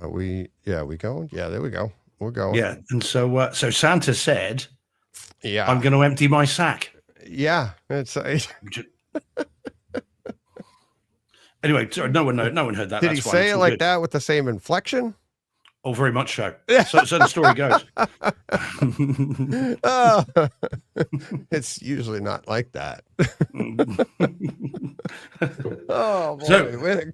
Are we? Yeah, we going? Yeah, there we go. We're going. Yeah, and so Santa said, Yeah, "I'm going to empty my sack." yeah. It's. Anyway, sorry, no one heard that. Did That's he fine. say It's it all like good. that with the same inflection? Oh, very much so. So the story goes. Oh, it's usually not like that. Oh boy, So, we're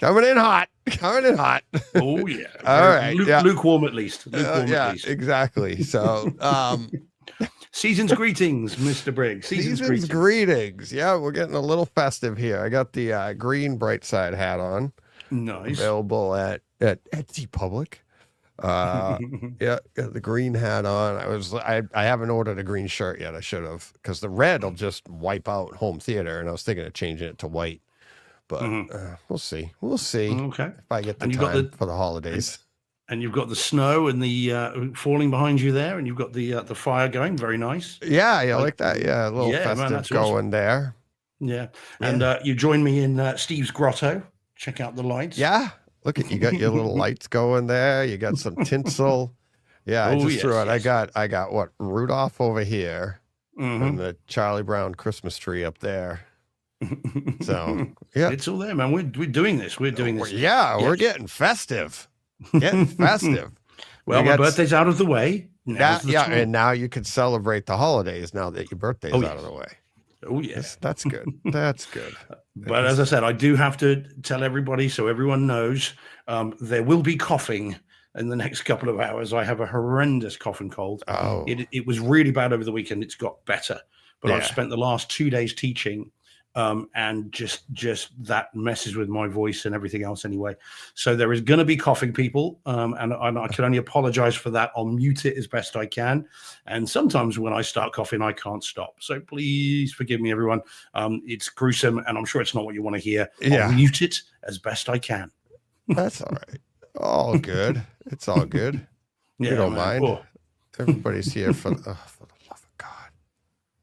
coming in hot. Coming in hot. Oh yeah. All right. Yeah. Lukewarm at least. Lukewarm Yeah, at least. exactly. So, Season's greetings, Mr. Briggs. season's greetings. Yeah, we're getting a little festive here. I got the green bright side hat on. Nice. Available at Etsy Public. Yeah, got the green hat on. I haven't ordered a green shirt yet. I should have, because the red will just wipe out home theater, and I was thinking of changing it to white. But we'll see. We'll see. Okay. If I get the time for the holidays. And you've got the snow and the falling behind you there, and you've got the fire going. Very nice. Yeah, I like that. Yeah, a little festive going awesome. There. Yeah, and you join me in Steve's grotto. Check out the lights. Yeah, look at you got your little lights going there. You got some tinsel. Yeah, I just threw it. Yes. I got what, Rudolph over here, and the Charlie Brown Christmas tree up there. So yeah, it's all there, man. We're doing this. We're doing this. Yeah, we're getting festive. Getting festive. Well, my birthday's out of the way. And now you can celebrate the holidays now that your birthday's out of the way. Oh yes, that's good. That's good. But as I said, I do have to tell everybody so everyone knows there will be coughing in the next couple of hours. I have a horrendous cough and cold. Oh, it was really bad over the weekend. It's got better, but I've spent the last 2 days teaching, and just that messes with my voice and everything else anyway. So there is going to be coughing, people, and I can only apologize for that. I'll mute it as best I can, and sometimes when I start coughing, I can't stop. So please forgive me, everyone. It's gruesome, and I'm sure it's not what you want to hear. I'll mute it as best I can. That's all right. All good. It's all good. You don't mind. Oh. Everybody's here for the love of God.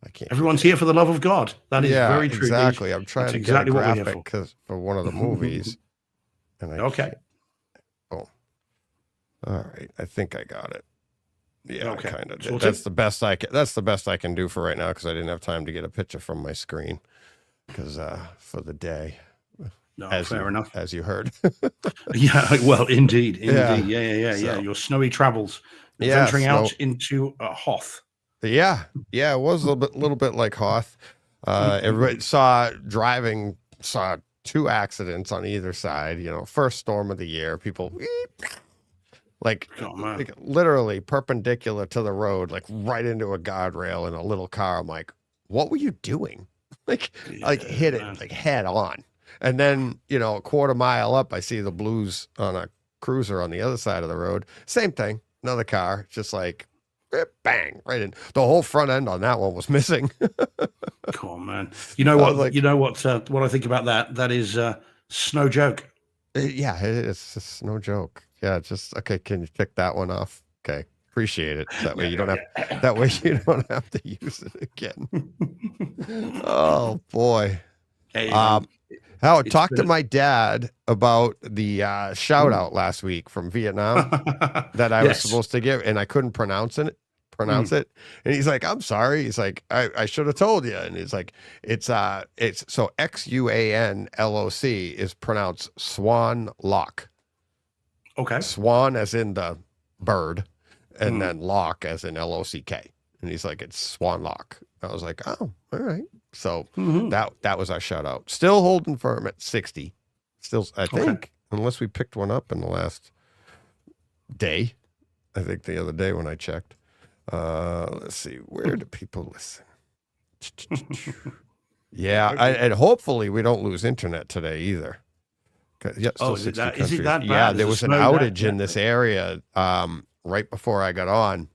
I can't. Everyone's here for the love of God. That is very true. Exactly. I'm trying to get a graphic for one of the movies. And okay. Oh. All right. I think I got it. Yeah, okay. Kind of. So that's the best I can. That's the best I can do for right now, because I didn't have time to get a picture from my screen, because for the day. No, fair enough. As you heard. Yeah, well, indeed. Yeah. Your snowy travels, venturing out into Hoth. Yeah, it was a little bit like Hoth. Everybody saw 2 accidents on either side. First storm of the year. People like literally perpendicular to the road, like right into a guardrail in a little car. I'm like, what were you doing? Hit it like head on. And then, a quarter mile up, I see the Blues on a cruiser on the other side of the road. Same thing, another car, just like bang, right in. The whole front end on that one was missing. Come on, man. You know what? What I think about that? That is snow joke. Yeah, it's just no joke. Yeah, just okay. Can you pick that one off? Okay, appreciate it. That way you don't have. That way you don't have to use it again. Oh boy. Hey, Howard, talk to my dad about the shout out last week from Vietnam that I was supposed to give, and I couldn't pronounce it. And he's like, I'm sorry. He's like, I should have told you. And he's like, it's so XUANLOC is pronounced Swan Lock. Okay. Swan as in the bird, and then lock as in LOCK. And he's like, it's Swan Lock. I was like, oh, all right. So that was our shout out. Still holding firm at 60. Still, I think, unless we picked one up in the last day. I think the other day when I checked. Let's see, where do people listen? Yeah, and hopefully we don't lose internet today either. Yeah, is it that bad? Yeah, there was an outage in this area right before I got on.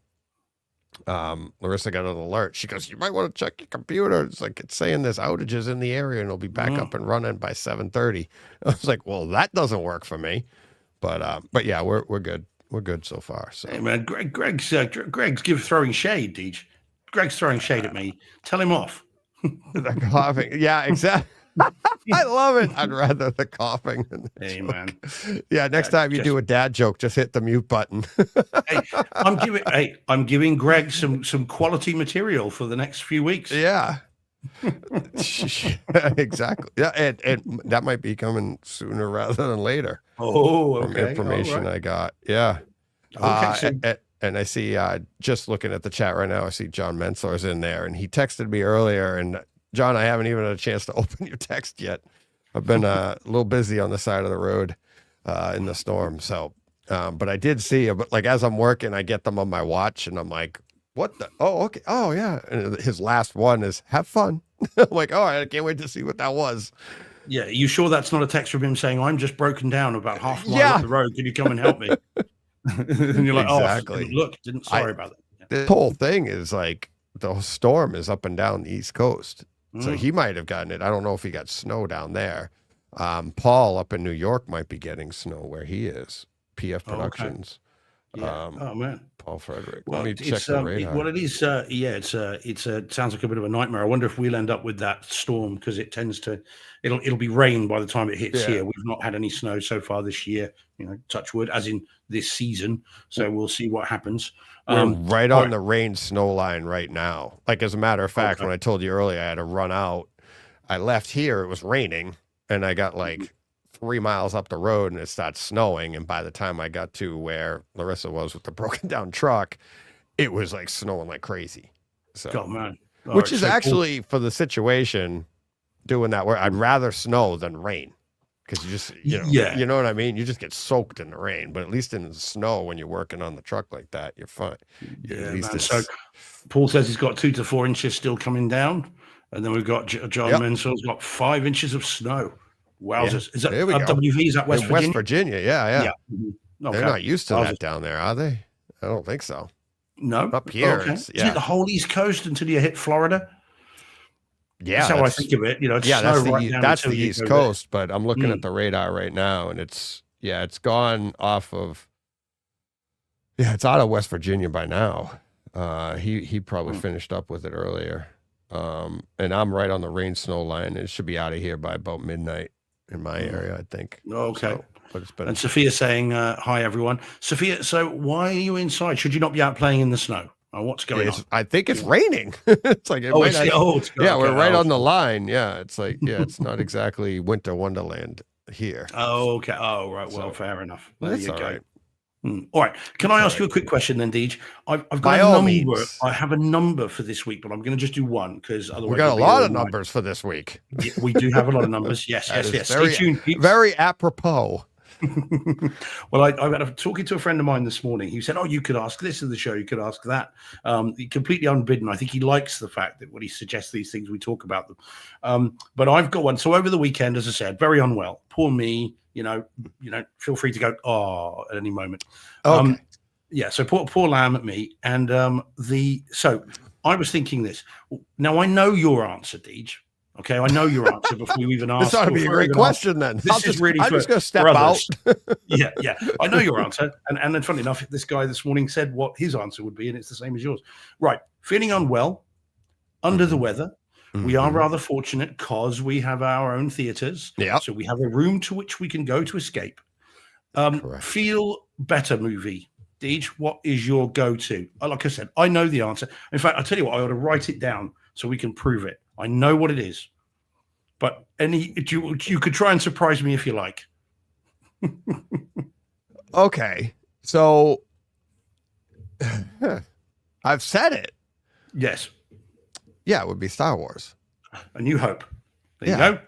Larissa got an alert. She goes, you might want to check your computer. It's like, it's saying there's outages in the area and it'll be back up and running by 7:30. I was like, well, that doesn't work for me. But yeah, we're good. We're good so far. So hey man, Greg's throwing shade, Deej. Greg's throwing shade at me. Tell him off. They're coughing. Yeah, exactly. I love it. I'd rather the coughing than the Hey, joke. man. Yeah, next time you do a dad joke, just hit the mute button. I'm giving Greg some quality material for the next few weeks. Yeah. Exactly. Yeah, and that might be coming sooner rather than later. Oh, From okay. information I got. Yeah. Okay, so And I see, just looking at the chat right now, I see John Mensor's in there, and he texted me earlier. And John, I haven't even had a chance to open your text yet. I've been a little busy on the side of the road in the storm. So, but I did see it. But like as I'm working, I get them on my watch, and I'm like, "What the? Oh, okay. Oh, yeah." And his last one is "Have fun." I'm like, "Oh, I can't wait to see what that was." yeah, you sure that's not a text from him saying, "I'm just broken down about half a mile Yeah. up the road. Can you come and help me?" And you're like, Exactly. "Oh, look, sorry about that." The whole thing is like the storm is up and down the East Coast. So he might have gotten it. I don't know if he got snow down there. Paul up in New York might be getting snow where he is. PF Productions. Yeah. Oh man. Paul Frederick. Well, Let me check the radar. what it is. It sounds like a bit of a nightmare. I wonder if we'll end up with that storm because it tends to. It'll be rain by the time it hits here. We've not had any snow so far this year. You know, touch wood, as in this season. So we'll see what happens. We're right on the rain snow line right now. Like as a matter of fact, when I told you earlier I had to run out, I left here. It was raining, and I got like 3 miles up the road, and it started snowing. And by the time I got to where Larissa was with the broken down truck, it was like snowing like crazy. So, God, man. Which is actually for the situation doing that where I'd rather snow than rain. Because you just, you know what I mean? You just get soaked in the rain, but at least in the snow, when you're working on the truck like that, you're fine. Yeah, man. So Paul says he's got 2 to 4 inches still coming down. And then we've got John Mensor's got 5 inches of snow. Wowzers. Yeah. Is that WV? Is that West Virginia? West Virginia, yeah. Mm-hmm. Okay. They're not used to that down there, are they? I don't think so. No. Up here. Okay. Isn't it the whole East Coast until you hit Florida? Yeah, that's how I think of it. You know, that's the East Coast, but I'm looking at the radar right now, and it's gone off of. Yeah, it's out of West Virginia by now. He probably finished up with it earlier, and I'm right on the rain snow line. It should be out of here by about midnight in my area, I think. Okay. So, but it's been. And Sophia saying, "Hi everyone, Sophia. So why are you inside? Should you not be out playing in the snow? Oh, what's going on? I think it's raining. It's like we're right on the line. Yeah, it's like it's not exactly winter wonderland here. Oh, okay. Oh, right. Well, fair enough. There you go. Right. All right. Can I ask you a quick question then, Deej? I've got a number. I have a number for this week, but I'm going to just do one because otherwise we got a lot of numbers for this week. Yeah, we do have a lot of numbers. Yes. Stay tuned. Very apropos. Well, I'm talking to a friend of mine this morning. He said, "Oh, you could ask this in the show. You could ask that." Completely unbidden. I think he likes the fact that when he suggests these things, we talk about them. But I've got one. So over the weekend, as I said, very unwell. Poor me. You know. Feel free to go at any moment. Okay. Yeah. So poor lamb at me. And so I was thinking this. Now I know your answer, Deej. Okay, I know your answer before you even ask. This ought to be a great question then. I'm just going to step out. Yeah. I know your answer. And then funny enough, this guy this morning said what his answer would be, and it's the same as yours. Right. Feeling unwell, under the weather. We are rather fortunate because we have our own theaters. Yeah. So we have a room to which we can go to escape. Feel better movie. Deej, what is your go-to? Like I said, I know the answer. In fact, I'll tell you what, I ought to write it down so we can prove it. I know what it is, but you could try and surprise me if you like. Okay, so I've said it. Yes. Yeah, it would be Star Wars. A New Hope. There you go.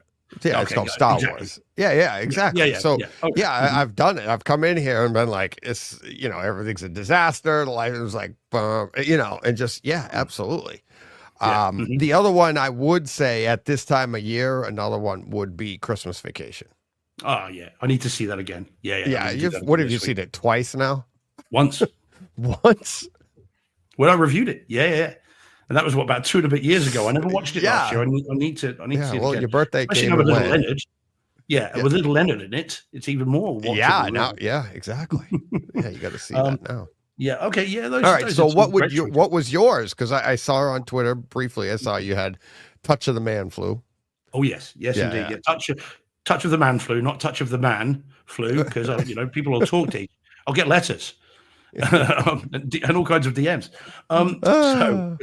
Yeah, it's called Star Wars. Yeah, exactly. I've done it. I've come in here and been like, it's everything's a disaster. The life is like, and just absolutely. The other one I would say at this time of year, another one would be Christmas Vacation. Oh yeah, I need to see that again. Yeah. What have you seen it twice now? Once. When I reviewed it, yeah. And that was about 2 and a bit years ago. I never watched it last year. I need to see it again. Your birthday especially came with little Leonard. Yeah, with little Leonard in it, it's even more. Exactly. Yeah, you got to see that now. Yeah. Okay. Yeah. All right. So what was yours? Because I saw on Twitter briefly. I saw you had Touch of the Man Flu. Oh yes, yes Yeah, indeed. yeah. Yeah. Touch of the man flu, not touch of the man flu, because people will talk to you. I'll get letters and all kinds of DMs. So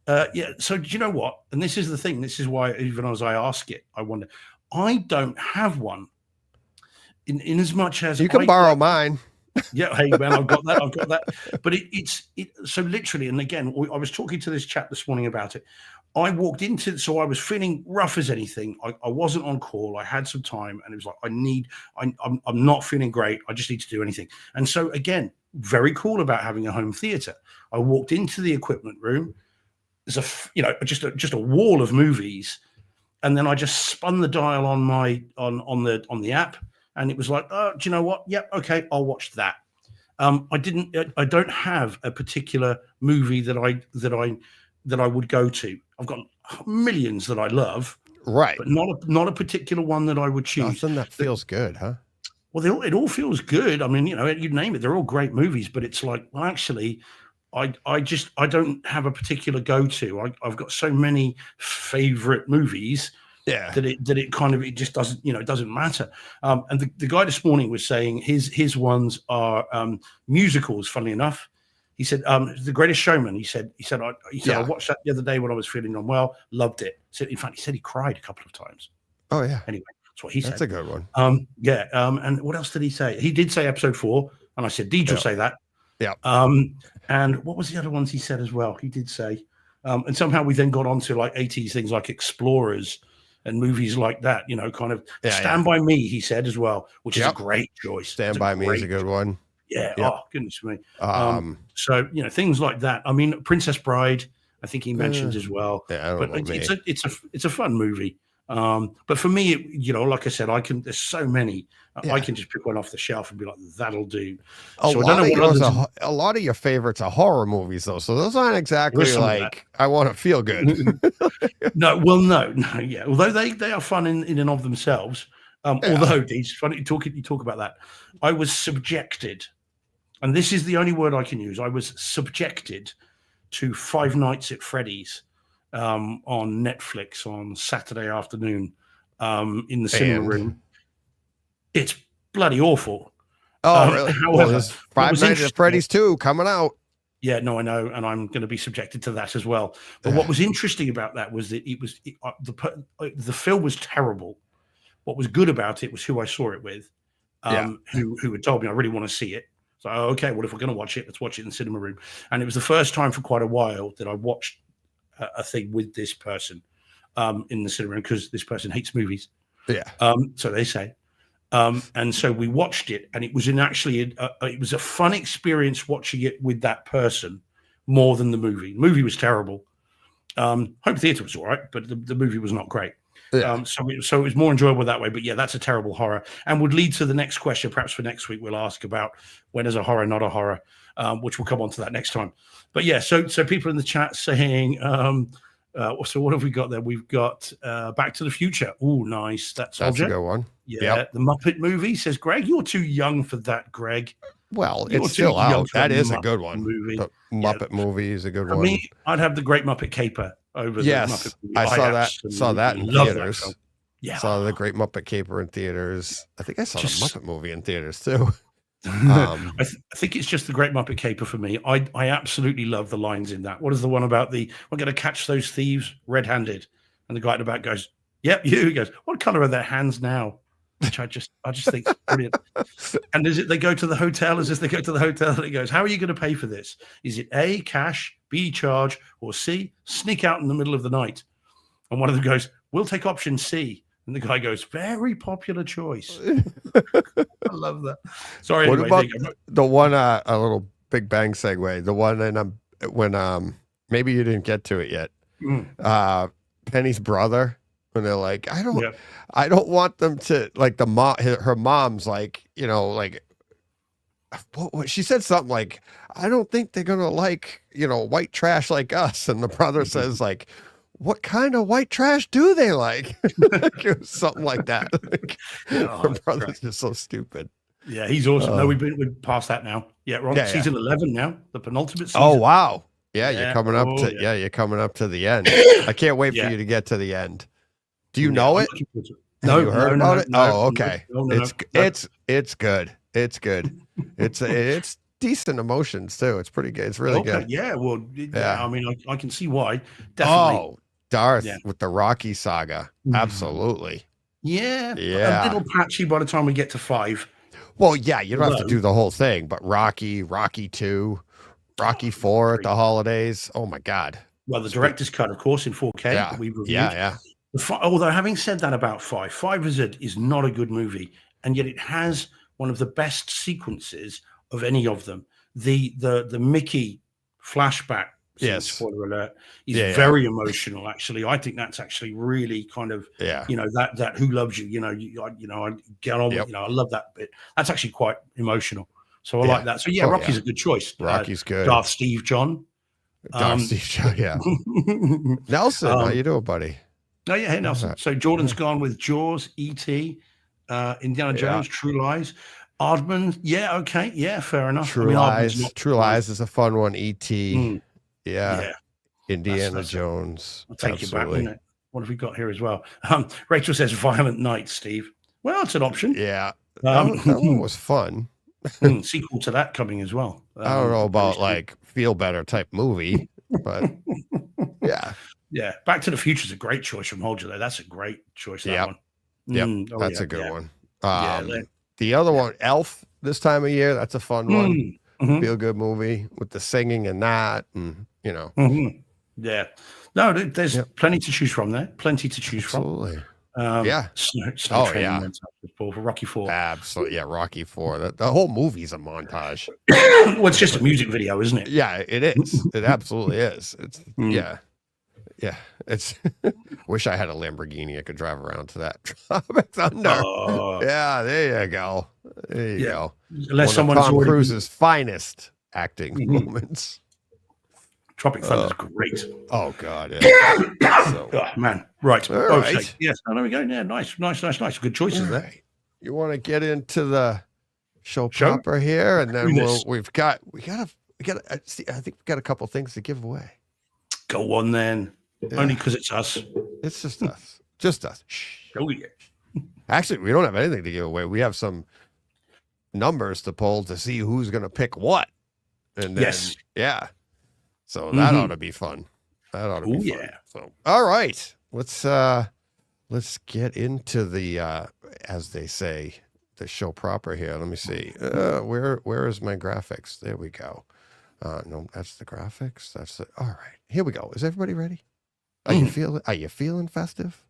Ah, yeah. So do you know what? And this is the thing. This is why even as I ask it, I wonder. I don't have one. In as much as you can I borrow like, mine. yeah, hey man, I've got that. I've got that. But it's so literally, and again, I was talking to this chap this morning about it. I walked into, so I was feeling rough as anything. I wasn't on call. I had some time, and it was like, I'm not feeling great. I just need to do anything. And so again, very cool about having a home theater. I walked into the equipment room. There's just a wall of movies, and then I just spun the dial on my on the app, and it was like, oh, do you know what? Yep, okay, I'll watch that. I don't have a particular movie that I would go to. I've got millions that I love, Right. but not a particular one that I would choose. Nothing that feels good, huh? Well, it all feels good. I mean, you name it, they're all great movies, but it's like, well, actually, I don't have a particular go-to. I've got so many favorite movies Yeah. that it kind of, it just doesn't, it doesn't matter. And the guy this morning was saying his ones are musicals. Funnily enough, he said The Greatest Showman. He said I watched that the other day when I was feeling unwell. Loved it. In fact, he said he cried a couple of times. Oh yeah. Anyway, that's what he said. That's a good one. And what else did he say? He did say episode 4, and I said, Deidre say that. Yeah. And what was the other ones he said as well? He did say, and somehow we then got on to like 80s things like Explorers and movies like that, kind of Stand By Me, he said as well, which is a great choice. Stand By Me is a good one. Yeah. Yep. Oh, goodness me. So, things like that. I mean, Princess Bride, I think he mentioned as well. Yeah, but it's a fun movie. But for me, like I said, there's so many. I can just pick one off the shelf and be like, that'll do. A lot of your favorites are horror movies, though. So those aren't exactly like, I want to feel good. No. Yeah. Although they are fun in and of themselves. Although, it's funny you talk about that. I was subjected, and this is the only word I can use. I was subjected to Five Nights at Freddy's on Netflix on Saturday afternoon in the cinema room. It's bloody awful. Oh, really? However, there's Five Nights at Freddy's 2 coming out. Yeah, no, I know, and I'm going to be subjected to that as well. But what was interesting about that was that the film was terrible. What was good about it was who I saw it with, who had told me I really want to see it. So, okay, well, if we're going to watch it, let's watch it in the cinema room. And it was the first time for quite a while that I watched a thing with this person in the cinema room, because this person hates movies. Yeah. So they say. And so we watched it, and it was it was a fun experience watching it with that person more than the movie. The movie was terrible. Home theater was all right, but the movie was not great. Yeah. So it was more enjoyable that way. But yeah, that's a terrible horror, and would lead to the next question. Perhaps for next week, we'll ask about when is a horror not a horror, which we'll come on to that next time. But yeah, so people in the chat saying, so what have we got there? We've got Back to the Future. Oh, nice. That's a good one. Yeah, The Muppet Movie, says Greg. You're too young for that, Greg. Well, it's still out. That is a good one. Movie. The Muppet Movie is a good one. For me, I'd have the Great Muppet Caper over the Muppet Movie. I saw that in theaters. Yeah. Saw the Great Muppet Caper in theaters. I think I saw the Muppet Movie in theaters too. I think it's just the Great Muppet Caper for me. I absolutely love the lines in that. What is the one about we're going to catch those thieves red-handed, and the guy in the back goes, "Yep, you." He goes, "What color are their hands now?" Which I just think is brilliant. And they go to the hotel? As they go to the hotel, and it goes, "How are you going to pay for this? Is it A, cash, B, charge, or C, sneak out in the middle of the night?" And one of them goes, "We'll take option C." And the guy goes, "Very popular choice." I love that. Sorry. What about the one, a little Big Bang segue, the one when maybe you didn't get to it yet. Penny's brother, when they're like, I don't want them to, like, her mom's like, like, what she said something like, I don't think they're gonna like, white trash like us. And the brother says, like, what kind of white trash do they like? It was something like that. Her brother's just so stupid. Yeah, he's awesome. No, we're past that now. Yeah, we're on season 11 now, the penultimate season. Oh wow. Yeah, you're coming up to you're coming up to the end. I can't wait for you to get to the end. Do you know I'm it? looking forward to it. Have you heard about it? Oh, okay. No. It's good. It's good. It's decent emotions too. It's pretty good. It's really Okay, good. yeah. Well, Yeah. I mean, I can see why. Definitely. Oh, Darth Yeah. with the Rocky saga. Absolutely. Yeah. A Yeah. little patchy by the time we get to 5. Well, yeah, you don't have to Although- do the whole thing, but Rocky 2, Rocky 4 at the holidays. Oh my God. Well, the director's cut, of course, in 4K. Yeah. We reviewed. Yeah. Although having said that about 5 is not a good movie, and yet it has one of the best sequences of any of them. The Mickey flashback scene, Yes. spoiler alert, is Yeah. very emotional. Actually, I think that's actually really kind of Yeah. that Who Loves You. I get on. Yep. I love that bit. That's actually quite emotional. So I Yeah. like that. So yeah, Oh, Rocky's yeah. a good choice. Rocky's good. Darth Steve John. Darth Steve John, yeah. Nelson, how you doing, buddy? Oh yeah, hey Nelson. So Jordan's gone with Jaws, E.T., Indiana Jones, True Lies, Aardman. Yeah, okay, yeah, fair enough. True Lies. True Lies is a fun one. E.T. Yeah. Indiana That's Jones. I'll take you back. Wouldn't it? What have we got here as well? Rachel says Violent Night, Steve. Well, it's an option. Yeah. That one was fun. Sequel to that coming as well. I don't know about like feel better type movie, but yeah. Yeah. Back to the Future is a great choice from Holger, though. That's a great choice. That one. Yep. That's a good one. Yeah, the other one, Elf, this time of year, that's a fun one. Feel good movie with the singing and that, and Yeah. No, there's plenty to choose from there. Plenty to choose Absolutely. from. Snow Training for Rocky 4. Absolutely. Yeah, Rocky 4. The whole movie's a montage. Well, it's just a music video, isn't it? Yeah, it is. It absolutely is. It's yeah. It's wish I had a Lamborghini I could drive around to that. Tropic Thunder. Yeah, there you go. There you go. Unless someone's Tom Cruise's finest acting moments. Tropic Thunder's great. Oh God, yeah. So, man, right. All right. Yes, there we go. Yeah, nice. Good choices there. Right. You want to get into the show proper here, and then we gotta see. I think we've got a couple things to give away. Go on then. Yeah. Only because it's us. It's just us. Just us. Shh. Oh yeah. Actually, we don't have anything to give away. We have some numbers to pull to see who's going to pick what. And then, yeah. So that ought to be fun. That ought to be fun. Yeah. So, all right. Let's get into the as they say, the show proper here. Let me see. Where is my graphics? There we go. No, that's the graphics. All right. Here we go. Is everybody ready? Are you feeling festive?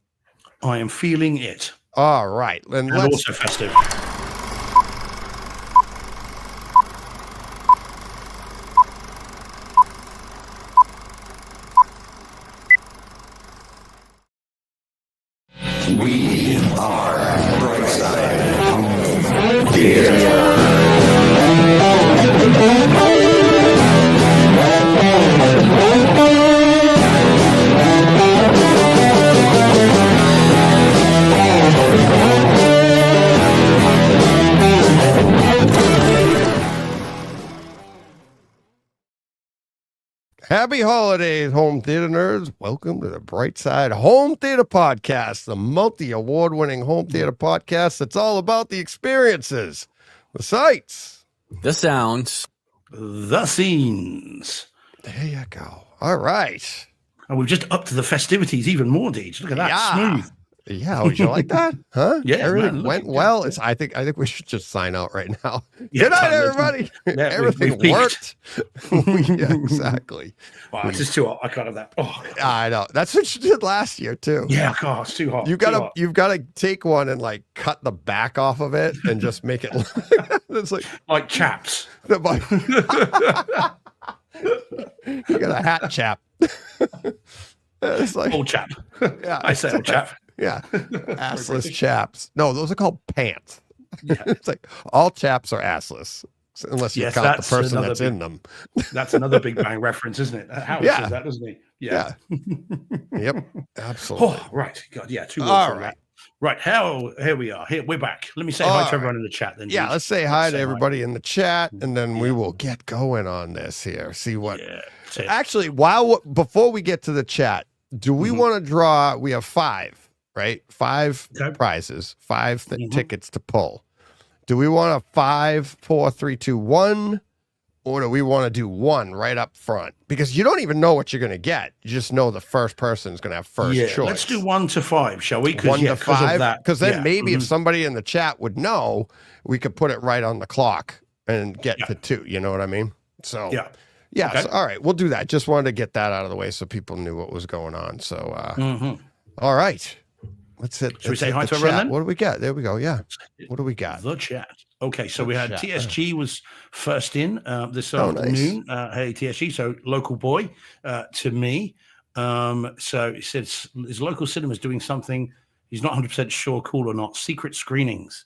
I am feeling it. All right. And also festive. We are Brightside Home Theater. Happy holidays, home theater nerds. Welcome to the Brightside Home Theater Podcast, the multi-award-winning home theater podcast that's all about the experiences, the sights, the sounds, the scenes. There you go. All right. And we've just upped the festivities even more, Deej. Look at that. Smooth. Yeah, would you like that? Huh? Yeah, everything went well. I think we should just sign out right now. Good night, everybody. Everything worked. Yeah, exactly. Wow, it's just too hot. I can't have that. Oh, I know. That's what you did last year too. Yeah, God, it's too hot. You've gotta take one and like cut the back off of it and just make it look it's like chaps. You got a hat chap. It's like old chap. Yeah, I say old chap. Yeah, assless chaps. No, those are called pants. Yeah. It's like all chaps are assless, unless you count the person that's in them. That's another Big Bang reference, isn't it? Howard says that, doesn't he? Yeah. Yep. Absolutely. Oh, right. God, yeah. Too all right. Right. Here we are. Here we're back. Let me say hi to everyone in the chat. Then. Yeah. Let's say hi to everybody in the chat, and then we will get going on this here. See what. Yeah. Actually, before we get to the chat, do we want to draw? We have 5. right? 5 Okay. prizes, 5 Mhm. tickets to pull. Do we want a 5, 4, 3, 2, 1? Or do we want to do 1 right up front? Because you don't even know what you're going to get. You just know the first person is going to have first choice. Let's do 1 to 5, shall we? 1 to 5. Because then yeah, maybe if mhm. somebody in the chat would know, we could put it right on the clock and get Yeah. to 2. You know what I mean? So Yeah. so, Okay. all right, we'll do that. Just wanted to get that out of the way so people knew what was going on. So Mhm. all right. Let's hit. Should we let's say hit hi the to everyone chat. then? What do we got? There we go. Yeah. What do we got? The chat. Okay, so The we had chat. TSG was first in this Oh, nice. afternoon. Hey, TSG, so local boy to me. So he says his local cinema is doing something he's not 100% sure cool or not. Secret screenings.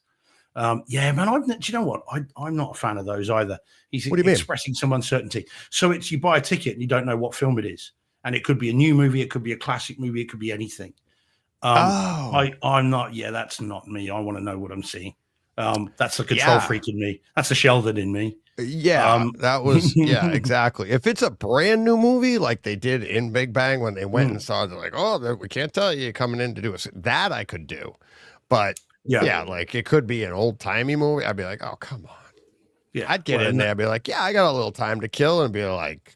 Yeah, man. Do you know what? I'm not a fan of those either. He's What do you mean? expressing some uncertainty. So it's you buy a ticket and you don't know what film it is, and it could be a new movie, it could be a classic movie, it could be anything. I'm not. Yeah, that's not me. I want to know what I'm seeing. That's the control freak in me. That's the Sheldon in me. Yeah, that was exactly. If it's a brand new movie like they did in Big Bang when they went and saw, they're like, oh, we can't tell you coming in to do it. That I could do, but like it could be an old timey movie. I'd be like, oh, come on. Yeah, I'd get in there and be like, yeah, I got a little time to kill, and be like,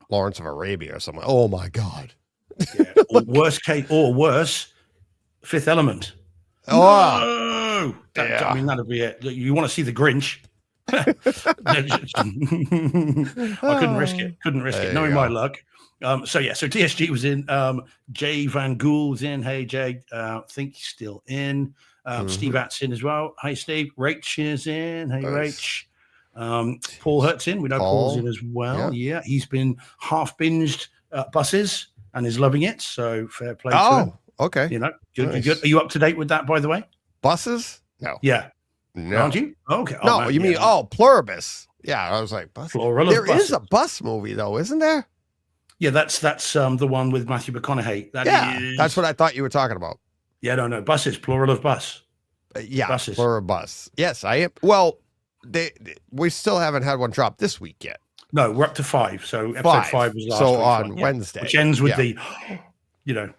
Lawrence of Arabia or something. Oh my God. Yeah. Or worst case, or worse, Fifth Element. Oh, No! I mean, that'd be it. You want to see the Grinch? I couldn't risk it. Knowing my luck. So TSG was in. Jay Van Gool was in. Hey Jay, think he's still in. Steve At's in as well. Hey Steve. Rach is in. Hey Nice. Rach. Paul Hurt's in. We know Paul's in as well. Yeah, he's been half binged Buses and is loving it. So fair play to him. Okay. Good, Nice. good. Are you up to date with that, by the way? Buses? No. Yeah. No. Aren't you? Okay. No, you mean Pluribus? Yeah, I was like, bus. Plural of There buses. is a bus movie though, isn't there? Yeah, that's the one with Matthew McConaughey. That's what I thought you were talking about. Yeah, no, buses, plural of bus. Yeah, Buses. Pluribus. Yes, I am. Well, we still haven't had one drop this week yet. No, we're up to 5. So episode 5 was last so week's on one, Wednesday, which ends with the, whatever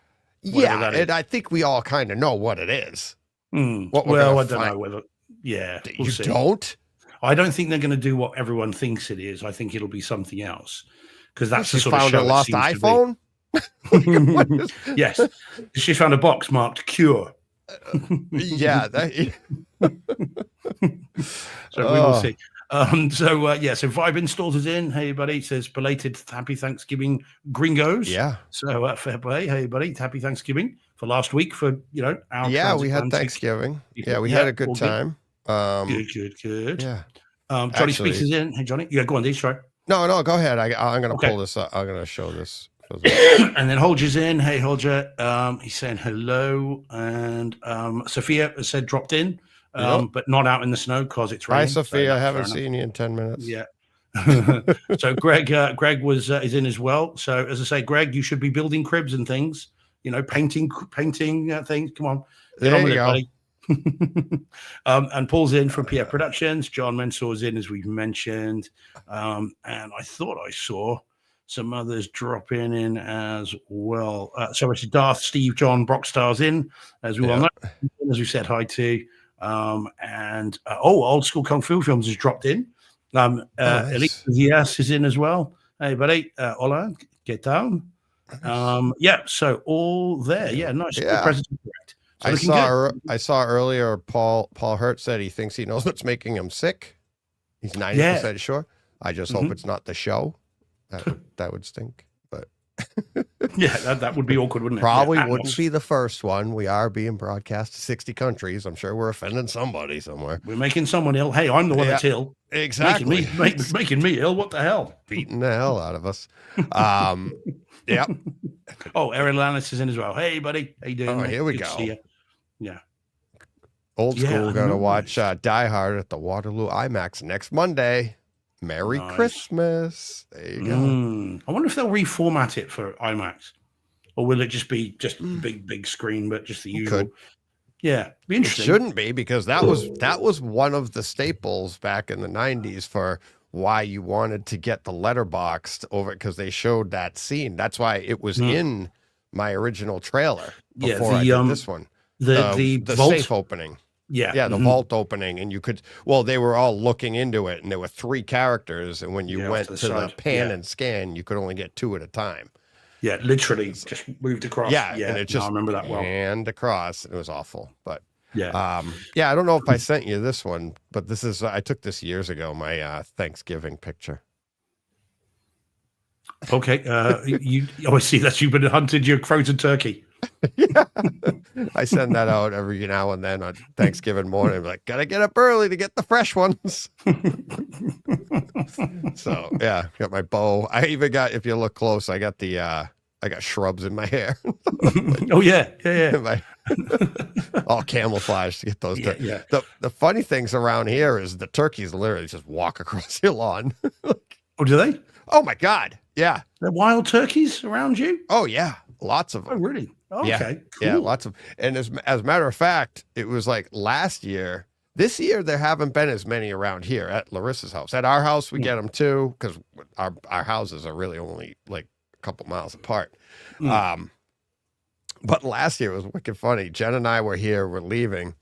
that is. and I think we all kind of know what it is. Well, I don't know whether. Yeah, we'll you see. don't. I don't think they're going to do what everyone thinks it is. I think it'll be something else because that's She the sort of found show a it lost seems to be. iPhone. Yes, she found a box marked "Cure." Yeah. So we will see. So Vibe Installs is in. Hey, buddy. It says belated happy Thanksgiving, gringos. Yeah. So fair play. Hey, buddy. Happy Thanksgiving for last week for our We had Thanksgiving. Yeah, we had a good time. Good. Yeah. Johnny Actually- Speaks is in. Hey, Johnny. Yeah, go on, these try. No, go ahead. I'm gonna Okay. pull this up. I'm gonna show this. And then Holger's in. Hey, Holger. He's saying hello. And Sophia has said dropped in, but not out in the snow because it's raining. Hi, Sophia. So I haven't fair enough. seen you in 10 minutes. Yeah. So Greg was is in as well. So as I say, Greg, you should be building cribs and things. Painting things. Come on, get There on with you it, go. buddy. And Paul's in from PR Productions. John Mensor's in, as we've mentioned. And I thought I saw some others drop in as well. So it's Darth, Steve, John, Brockstar's in, as we all know, as we said hi to. And Old School Kung Fu Films has dropped in. Nice. Elise Diaz is in as well. Hey, buddy. Hola, get down. So all there. Yeah, nice. Yeah. President correct. So looking good. I saw earlier Paul Hurt said he thinks he knows what's making him sick. He's 90% sure. I just hope it's not the show. That would stink. But Yeah, that would be awkward, wouldn't it? probably Yeah, wouldn't Atmos. be the first one. We are being broadcast to 60 countries. I'm sure we're offending somebody somewhere. We're making someone ill. Hey, I'm the one Yeah. that's ill. Exactly. Making me ill. What the hell? Beating the hell out of us. Yep. Oh, Aaron Lannis is in as well. Hey, buddy. How you doing? Oh, mate? here we Good to go. see you. Yeah. Old Yeah, school gonna nice. watch Die Hard at the Waterloo IMAX next Monday. Merry Nice. Christmas. There you go. I wonder if they'll reformat it for IMAX, or will it just be just big screen, but just the usual? Could. Yeah, be It interesting. shouldn't be because that was one of the staples back in the 90s for why you wanted to get the letterboxed over because they showed that scene. That's why it was in my original trailer Yeah, before I did this one. the vault. Safe opening. Yeah, the vault opening, and you could. Well, they were all looking into it, and there were 3 characters, and when you Yeah, went off to to the the side. pan Yeah. and scan, you could only get 2 at a time. Yeah, literally just moved across. Yeah, yeah. and it just I remember that well. panned across. It was awful, but Yeah. yeah, I don't know if I sent you this one, but this is I took this years ago. My Thanksgiving picture. Okay. I see that you've been hunted your frozen turkey. Yeah, I send that out every now and then on Thanksgiving morning. I'm like, gotta get up early to get the fresh ones. So yeah, got my bow. I even got, if you look close, I got shrubs in my hair. Oh yeah. Yeah. My- all camouflaged to get those. Yeah, yeah. The funny things around here is the turkeys literally just walk across your lawn. Oh, do they? Oh my God. Yeah. They're wild turkeys around you? Oh yeah. Lots of Oh, them. really? Oh, Yeah. okay. Cool. Yeah, lots of, and as a matter of fact, it was like last year. This year there haven't been as many around here at Larissa's house. At our house, we get them too because our houses are really only like a couple miles apart. But last year it was wicked funny. Jen and I were here, we're leaving,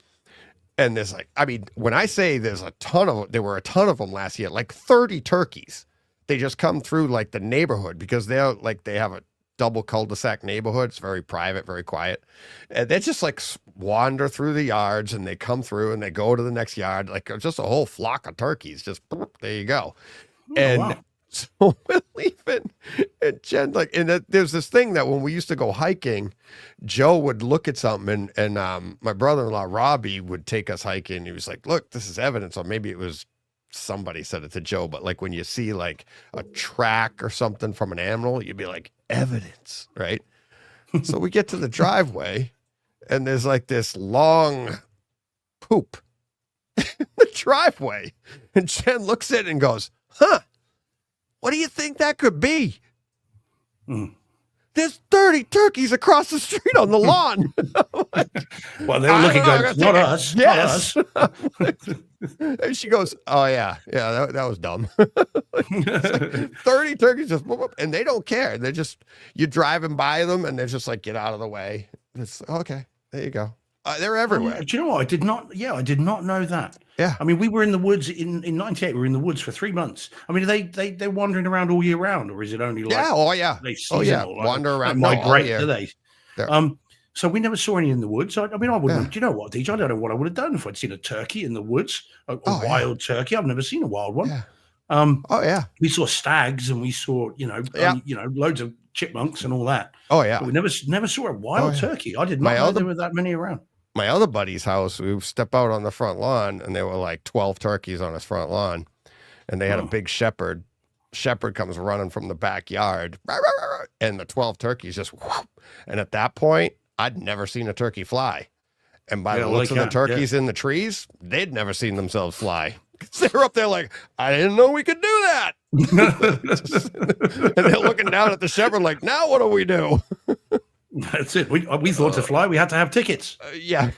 and there's like, I mean, when I say there were a ton of them last year, like 30 turkeys. They just come through like the neighborhood because they have a double cul-de-sac neighborhood. It's very private, very quiet. And they just like wander through the yards and they come through and they go to the next yard. Like just a whole flock of turkeys. Just there you go. And wow. so we're leaving. And Jen, like, and there's this thing that when we used to go hiking, Joe would look at something and my brother-in-law, Robbie, would take us hiking. He was like, look, this is evidence. Or maybe it was somebody said it to Joe, but like when you see like a track or something from an animal, you'd be like, evidence, right? So we get to the driveway and there's like this long poop in the driveway. And Jen looks at it and goes, huh, what do you think that could be? There's 30 turkeys across the street on the lawn. Well, they were looking good. Not us. Yes. Not us. And she goes, oh yeah, that was dumb. 30 turkeys just whoop, whoop, and they don't care. They're just, you're driving by them and they're just like, get out of the way. It's okay. There you go. They're everywhere. Do you know what? I did not know that. Yeah. I mean, we were in the woods in 98. We were in the woods for 3 months. I mean, they're wandering around all year round, or is it only like, Yeah. Oh yeah. they Oh yeah. seasonal, like, Wander around. like No, all migrate, year. do they? They're- So we never saw any in the woods. I mean, I wouldn't. Yeah. Do you know what, Deej? I don't know what I would have done if I'd seen a turkey in the woods, a Oh, yeah. wild turkey. I've never seen a wild one. Yeah. Um, Oh yeah. we saw stags and we saw, Yeah. loads of chipmunks and all that. Oh yeah. But we never saw a wild yeah. turkey. I did My not know other- there were that many around. My other buddy's house, we would step out on the front lawn and there were like 12 turkeys on his front lawn and they had a big shepherd. Shepherd comes running from the backyard and the 12 turkeys just whoop. And at that point, I'd never seen a turkey fly. And by Yeah, the looks like of the that, turkeys in the trees, they'd never seen themselves fly. They were up there like, I didn't know we could do that. And they're looking down at the shepherd like, now what do we do? That's it. We thought to fly, we had to have tickets. Yeah.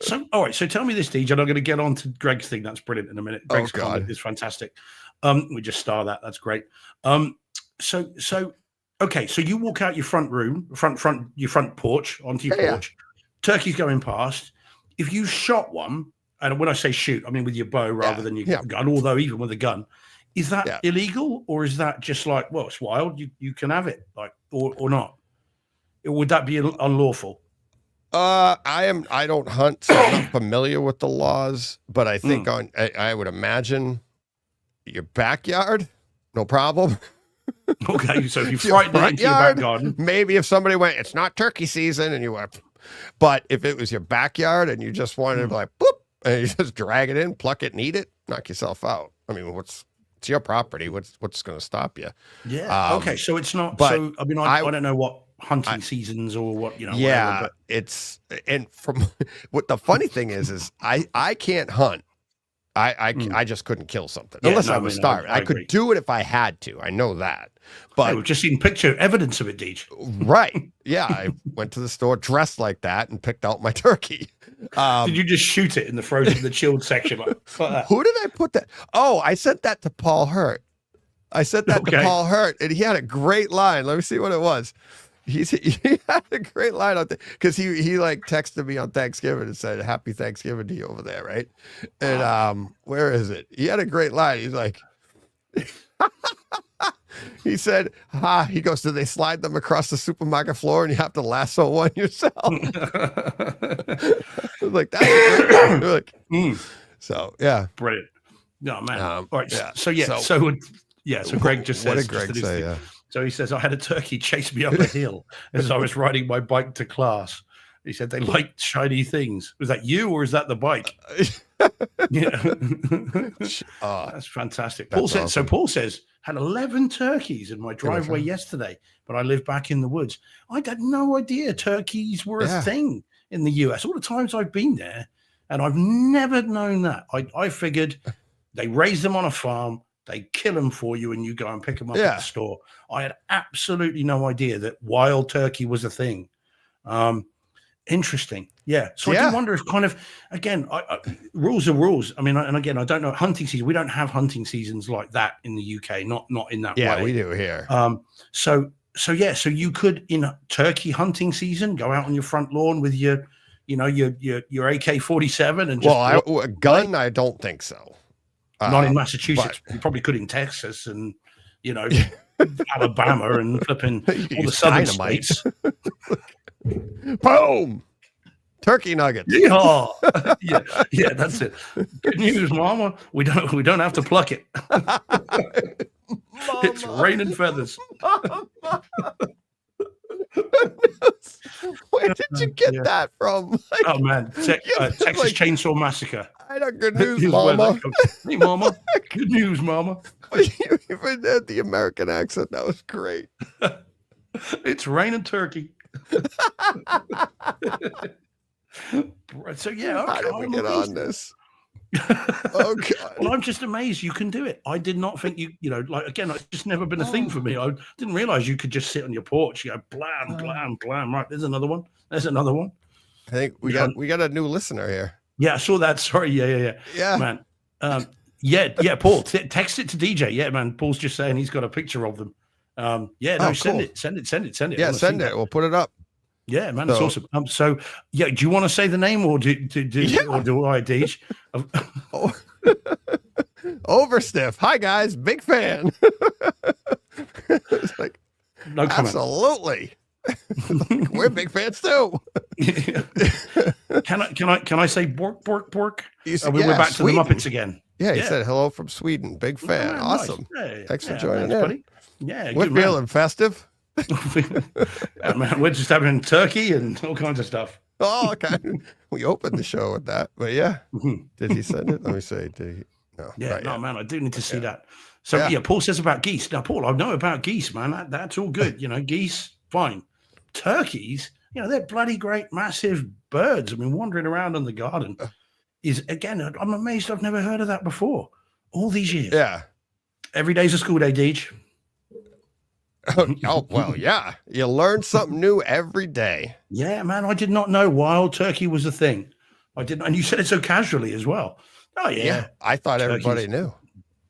So, all right. So tell me this, Deej, and I'm going to get on to Greg's thing. That's brilliant in a minute. Greg's comment God. is fantastic. We just star that. That's great. So, okay. So you walk out your front room, your front porch onto your Yeah. porch. Turkey's going past. If you shot one, and when I say shoot, I mean with your bow rather than your Yeah. gun, although even with a gun, is that Yeah. illegal or is that just like, well, it's wild, you can have it, like, or not? Would that be unlawful? I don't hunt, so I'm not familiar with the laws, but I think I would imagine your backyard, no problem. Okay, so if you Your frightened it front into your back yard, garden, maybe if somebody went, it's not turkey season, and you went, but if it was your backyard and you just wanted to be like, boop, and you just drag it in, pluck it, and eat it, knock yourself out. I mean, it's your property. What's going to stop you? yeah. Okay, so it's not. but So I mean, I don't know what hunting seasons or what Yeah, whatever, it's, and from what the funny thing is I can't hunt. I just couldn't kill something Yeah, unless no, I I was mean, starving. I I could agree. do it if I had to. I know that, but but we've just seen picture evidence of it, Deej. right, yeah, I went to the store dressed like that and picked out my turkey. Did you just shoot it in the frozen, the chilled section? Like that? Who did I put that? Oh, I sent that to Paul Hurt. I sent that to Okay. Paul Hurt, and he had a great line. Let me see what it was. he had a great line on because he like texted me on Thanksgiving and said happy Thanksgiving to you over there, right? And where is it? He had a great line. He's like he said, he goes, do they slide them across the supermarket floor and you have to lasso one yourself? I was like, that's a great line. Like, so yeah. Brilliant. No, man. All right. Yeah. So Greg just says, what did Greg say? Yeah. So he says, I had a turkey chase me up a hill as I was riding my bike to class. He said they liked shiny things. Was that you or is that the bike? Yeah. That's fantastic. Paul said, awesome. So Paul says, had 11 turkeys in my driveway yesterday, but I live back in the woods. I had no idea turkeys were a thing in the US. All the times I've been there, and I've never known that. I figured they raise them on a farm, they kill them for you, and you go and pick them up at the store. I had absolutely no idea that wild turkey was a thing. Interesting. Yeah. So I do wonder if kind of, again, rules are rules. I mean, and again, I don't know, hunting season, we don't have hunting seasons like that in the UK, not in that way. Yeah, we do here. So you could, in turkey hunting season, go out on your front lawn with your AK-47 and just a gun, I don't think so. Not in Massachusetts. You probably could in Texas and, Alabama and flipping all the southern states. Boom! Turkey nuggets. Yeah, that's it. Good news, Mama. We don't have to pluck it. It's raining feathers. Where did you get that from? Like, oh man, Texas Chainsaw Massacre. I know. Good news, Mama. Hey, Mama. Good news, Mama. You even had the American accent. That was great. It's raining turkey. So how did we get on this? Oh God. Well, I'm just amazed you can do it. I did not think again, it's just never been a thing for me. I didn't realize you could just sit on your porch, you go blam, blam, blam. Right, there's another one. There's another one. I think we got a new listener here. Yeah, I saw that. Sorry. Yeah. Man. Paul, text it to DJ. Yeah, man. Paul's just saying he's got a picture of them. Send it. Yeah, send it. We'll put it up. Yeah, man, it's awesome. Do you want to say the name or do I, Deej? Overstiff. Hi guys, big fan. It's like, no comment. Absolutely. We're big fans too. Can I say bork bork bork? We're back Sweden. To the Muppets again. Yeah, he said hello from Sweden. Big fan. Man, awesome. Nice. Thanks for joining in. Buddy. Yeah, we're feeling festive. Man, we're just having turkey and all kinds of stuff. Oh, okay. We opened the show with that, but yeah. Did he send it? Let me see. Did he? No. Yeah, no, man. I do need to see that. So Paul says about geese. Now, Paul, I know about geese, man. That's all good. Geese, fine. Turkeys, they're bloody great, massive birds. I mean, wandering around in the garden is, again, I'm amazed I've never heard of that before. All these years. Yeah. Every day's a school day, Deej. Oh, well, yeah. You learn something new every day. Yeah, man. I did not know wild turkey was a thing. I didn't. And you said it so casually as well. Oh, yeah. I thought everybody knew.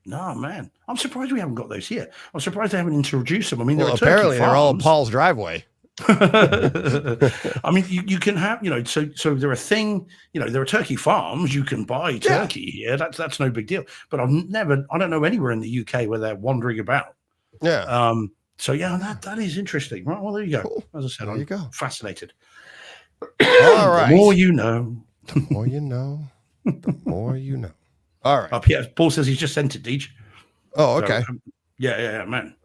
No, man. I'm surprised we haven't got those here. I'm surprised they haven't introduced them. I mean, apparently they're all in Paul's driveway. I mean, you can have, so they're a thing, there are turkey farms. You can buy turkey here. That's no big deal. But I don't know anywhere in the UK where they're wandering about. Yeah. So that is interesting. Right. Well, there you go. Cool. As I said, I'm fascinated. All right. The more you know. The more you know. The more you know. All right. Paul says he's just sent it, Deej. Oh, okay. So, yeah, man.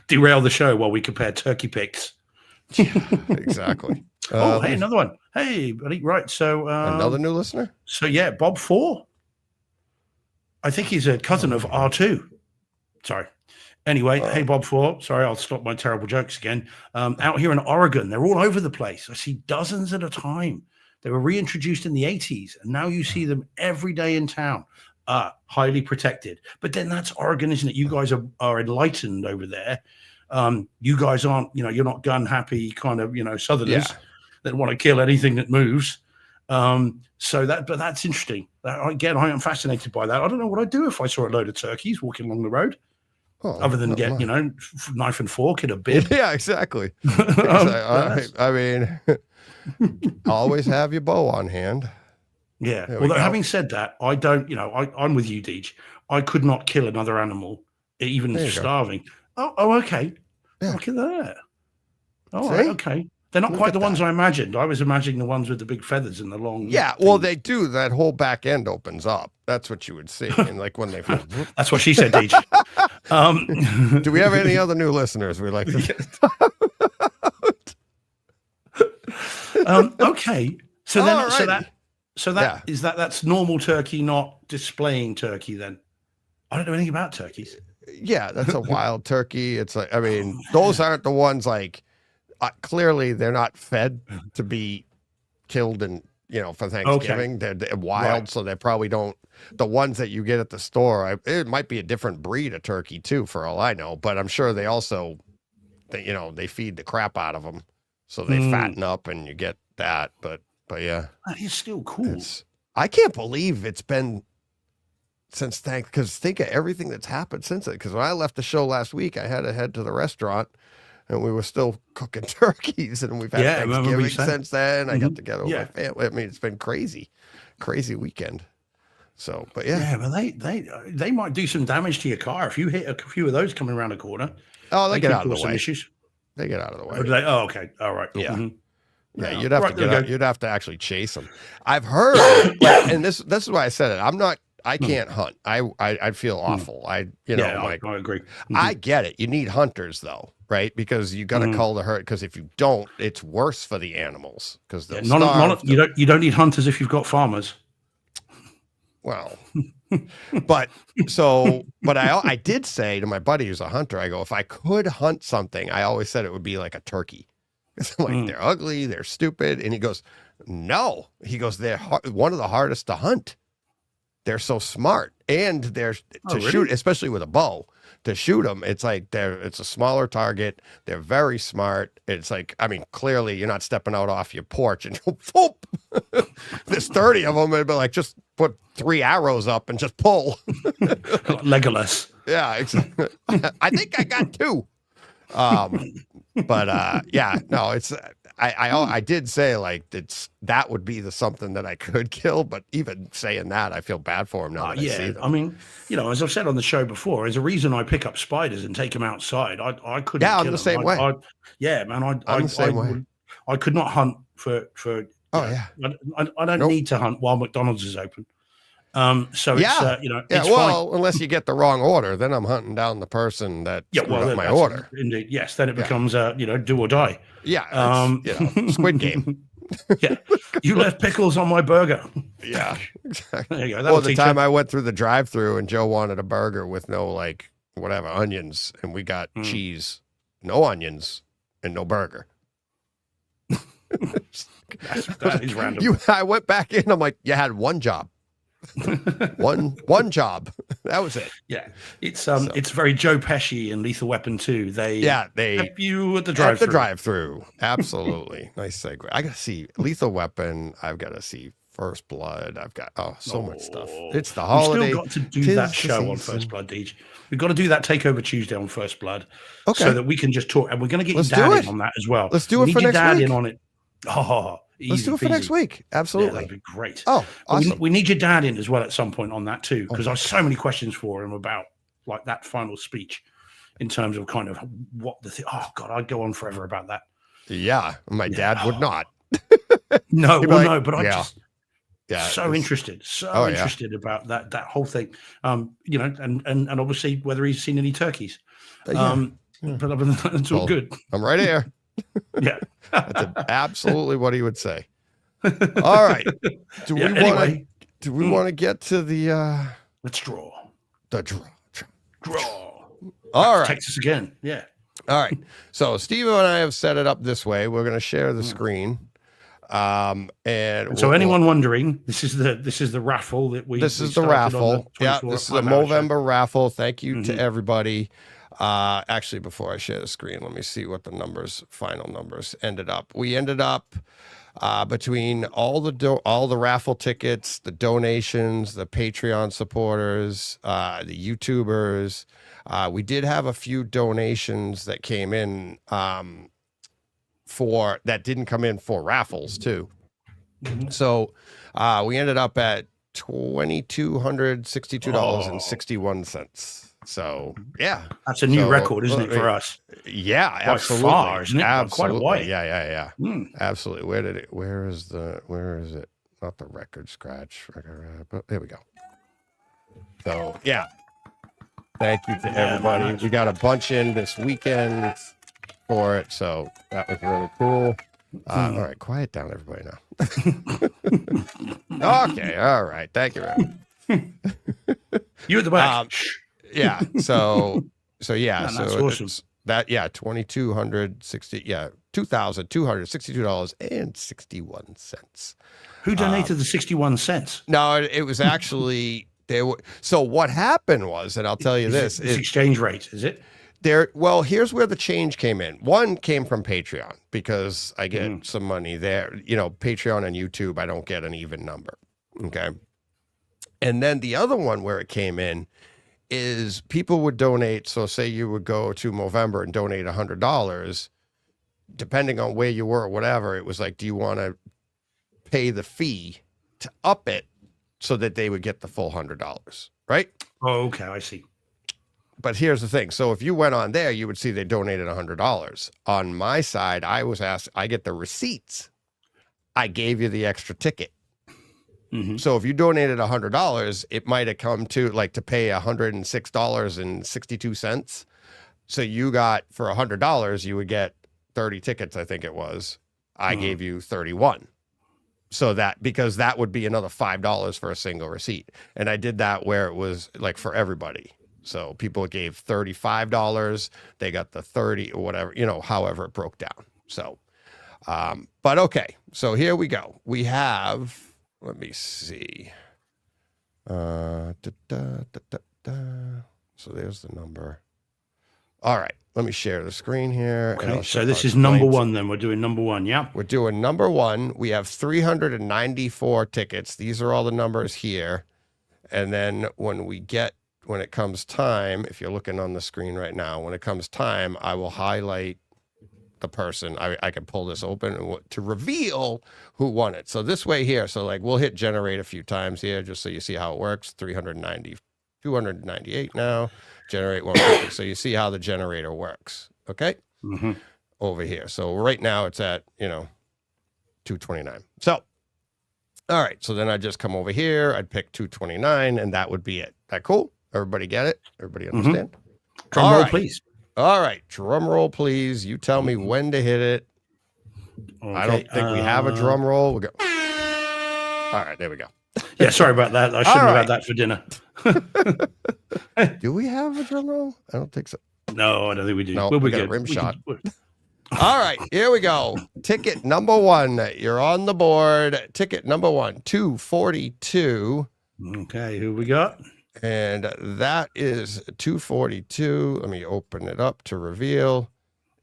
Derail the show while we compare turkey picks. Exactly. Hey, another one. Hey, buddy. Right. So another new listener. So Bob 4. I think he's a cousin of R2. Sorry. Anyway, hey, Bob 4. Sorry, I'll stop my terrible jokes again. Out here in Oregon, they're all over the place. I see dozens at a time. They were reintroduced in the 80s, and now you see them every day in town. Highly protected. But then that's Oregon, isn't it? You guys are enlightened over there. You guys aren't, you're not gun happy kind of, Southerners that want to kill anything that moves. But that's interesting. Again, I am fascinated by that. I don't know what I'd do if I saw a load of turkeys walking along the road. Oh, other than not get, much. you know, knife and fork in a bib. Yeah, exactly. I mean, always have your bow on hand. Yeah. There we Although go. having said that, I don't, you know, I'm with you, Deej. I could not kill another animal, even There you go. starving. Okay. Yeah. Look at that. All See? right. Okay. They're not Look quite at the ones that. I imagined. I was imagining the ones with the big feathers and the long. Yeah, well, things. they do. That whole back end opens up. That's what you would see. And like when they, That's what she said, Deej. do we have any other new listeners we like to? Okay. So then, so that Yeah. is that's normal turkey, not displaying turkey. Then I don't know anything about turkeys. Yeah, that's a wild turkey. It's like, I mean, those aren't the ones like, clearly they're not fed to be killed and, you know, for Thanksgiving. They're wild, Right. so they probably don't. The ones that you get at the store, it might be a different breed of turkey too, for all I know. But I'm sure they also, you know, they feed the crap out of them, so they fatten up and you get that. But yeah, That is still cool. I can't believe it's been since because think of everything that's happened since it. Because when I left the show last week, I had to head to the restaurant and we were still cooking turkeys, and we've had Yeah, I remember Thanksgiving you saying. since then. I got together with Yeah. my family. I mean, it's been crazy weekend. So, but Yeah, but they might do some damage to your car if you hit a few of those coming around a corner. oh, they get could out of cause the some way. issues. They get out of the way. Or do they? Oh, okay. All right. Yeah. Mhm. Yeah, Yeah. you'd have Right, to there get we out, go. you'd have to actually chase them. I've heard, like, and this is why I said it. I can't hunt. I'd feel awful. Yeah, like I agree. I get it. You need hunters though, right? Because you got to cull the herd. Because if you don't, it's worse for the animals. Because they'll starve. You don't need hunters if you've got farmers. Well, but I did say to my buddy who's a hunter, I go, if I could hunt something, I always said it would be like a turkey. 'Cause I'm like, they're ugly, they're stupid. And he goes, no. He goes, they're one of the hardest to hunt. They're so smart. And they're really? shoot, especially with a bow, to shoot them, it's like it's a smaller target. They're very smart. It's like, I mean, clearly you're not stepping out off your porch and whoop, there's 30 of them. And be like, just put 3 arrows up and just pull. Legolas. Yeah. I think I got 2. Yeah, no, it's, I did say like that would be something that I could kill, but even saying that, I feel bad for him now. That I see them. I mean, you know, as I've said on the show before, there's a reason I pick up spiders and take them outside. I couldn't. Yeah, I'm kill the them. same way. Yeah, man. I'm the same way. I could not hunt for. Oh yeah. I don't need to hunt while McDonald's is open. So Yeah. it's you know, Yeah, it's well, fine. unless you get the wrong order, then I'm hunting down the person that screwed up then my that's- order. Indeed, yes. Then it becomes you know, do or die. Yeah, it's, Squid Game. Yeah, you left pickles on my burger. Yeah, exactly. There you go. Well, That'll the teach time you. I went through the drive-through and Joe wanted a burger with no like whatever onions, and we got cheese, no onions, and no burger. That is random. I went back in. I'm like, you had one job. one job. That was it. Yeah, it's very Joe Pesci and Lethal Weapon 2. They have you at the At drive-through. the drive-through. Absolutely. Nice segue. I gotta see Lethal Weapon. I've got to see First Blood. I've got so much stuff. It's the holiday. We've still got to do Tis that the show on season. First Blood, Deej. We've got to do that Takeover Tuesday on First Blood, Okay. so that we can just talk. And we're going to get Let's your dad do in it. on that as well. Let's do We it need for your next dad week. in on it. Oh, Let's do it for easy next peasy. week. Yeah, Absolutely. that'd be great. Oh, awesome. We need your dad in as well at some point on that too, because I have so many questions for him about like that final speech, in terms of kind of what the oh god, I'd go on forever about that. Yeah. My dad would not. No, He'd be well, like, no, but I yeah. just Yeah. so it's- interested, Oh, yeah. interested about that whole thing. You know, and obviously whether he's seen any turkeys. Yeah. But other than that, it's all Well, good. I'm right here. Yeah. That's absolutely what he would say. All right. Do we Yeah, want anyway, to want to get to the let's draw. draw? Draw. All right. Texas again. Yeah. All right. So Steve and I have set it up this way. We're going to share the screen. And So anyone wondering, this is the raffle that we. this we is the started on raffle. Yeah, 24 this is a High Mountain Show. Movember raffle. Thank you to everybody. Actually, before I share the screen, let me see what the final numbers ended up. We ended up between all the raffle tickets, the donations, the Patreon supporters, the YouTubers, we did have a few donations that came in that didn't come in for raffles too. So we ended up at $2,262.61. So yeah, that's a new record, isn't it, for us? Yeah, By absolutely. far, isn't it? By quite a Absolutely. way. Yeah. Mm. Absolutely. Where is it? Not the record scratch. But there we go. So yeah. Thank you to everybody. Man. We got a bunch in this weekend for it. So that was really cool. All right, quiet down, everybody now. Okay, all right. Thank you, Aaron. You at the back. Yeah. So yeah. Man, so that's awesome. it's that. Yeah. $2,262. Yeah. $2,262.61. Who donated the 61 cents? No, it was actually So what happened was, and I'll tell you this: It's exchange rate, is it? Well, here's where the change came in. One came from Patreon because I get some money there. Patreon and YouTube, I don't get an even number. Okay. And then the other one where it came in is people would donate. So say you would go to Movember and donate $100, depending on where you were or whatever. It was like, do you want to pay the fee to up it so that they would get the full $100, right? Oh, okay, I see. But here's the thing. So if you went on there, you would see they donated $100. On my side, I was asked, I get the receipts. I gave you the extra ticket. So if you donated $100, it might have come to to pay $106.62. So you got, for $100, you would get 30 tickets, I think it was. I gave you 31. So because that would be another $5 for a single receipt. And I did that where it was for everybody. So people gave $35, they got the 30 or whatever, however it broke down. So, but okay. So here we go. We have, let me see. So there's the number. All right. Let me share the screen here. Okay. So this is number one then. We're doing number one. Yeah. We're doing number one. We have 394 tickets. These are all the numbers here. And then when it comes time, if you're looking on the screen right now, when it comes time, I will highlight the person. I can pull this open to reveal who won it. So this way here, so we'll hit generate a few times here just so you see how it works. 298 now, generate 150. So you see how the generator works. Okay. Over here. So right now it's at, 229. So, all right. So then I just come over here, I'd pick 229 and that would be it. That cool? Everybody get it? Everybody understand? Drum roll, please. All right. Drum roll, please. You tell me when to hit it. Okay. I don't think we have a drum roll. We'll go. All right. There we go. Yeah. Sorry about that. I shouldn't have had that for dinner. Do we have a drum roll? I don't think so. No, I don't think we do. No, we'll we be got good. a rim shot. All right. Here we go. Ticket number one. You're on the board. Ticket number one, 242. Okay. Who we got? And that is 242. Let me open it up to reveal.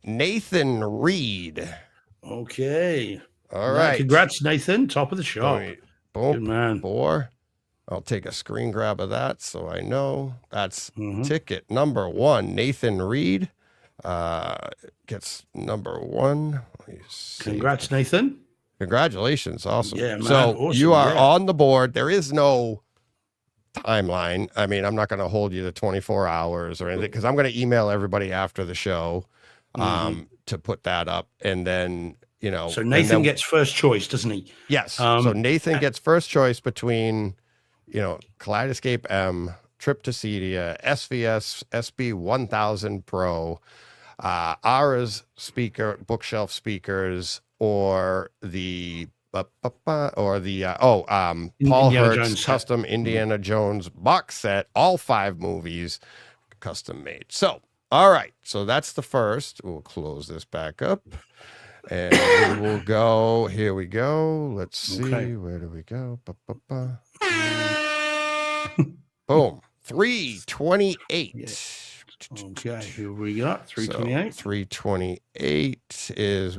Nathan Reed. Okay. All right. Congrats, Nathan. Top of the shop. Boom. Good man. 4. I'll take a screen grab of that so I know. That's ticket number one. Nathan Reed gets number one. Congrats, Nathan. Congratulations. Awesome. Yeah, man. So awesome. you are on the board. There is no timeline. I mean, I'm not going to hold you to 24 hours or anything because I'm going to email everybody after the show to put that up. And then, So Nathan gets first choice, doesn't he? Yes. So Nathan gets first choice between, Kaleidoscape M, Trip to Cedia, SVS, SB 1000 Pro, Ara's bookshelf speakers, or the Paul Hertz Jones custom Indiana Jones box set, all 5 movies custom made. So, all right. So that's the first. We'll close this back up and we will go. Here we go. Let's see. Okay. Where do we go? Boom. 328. Okay. Who we got? 328. So 328 is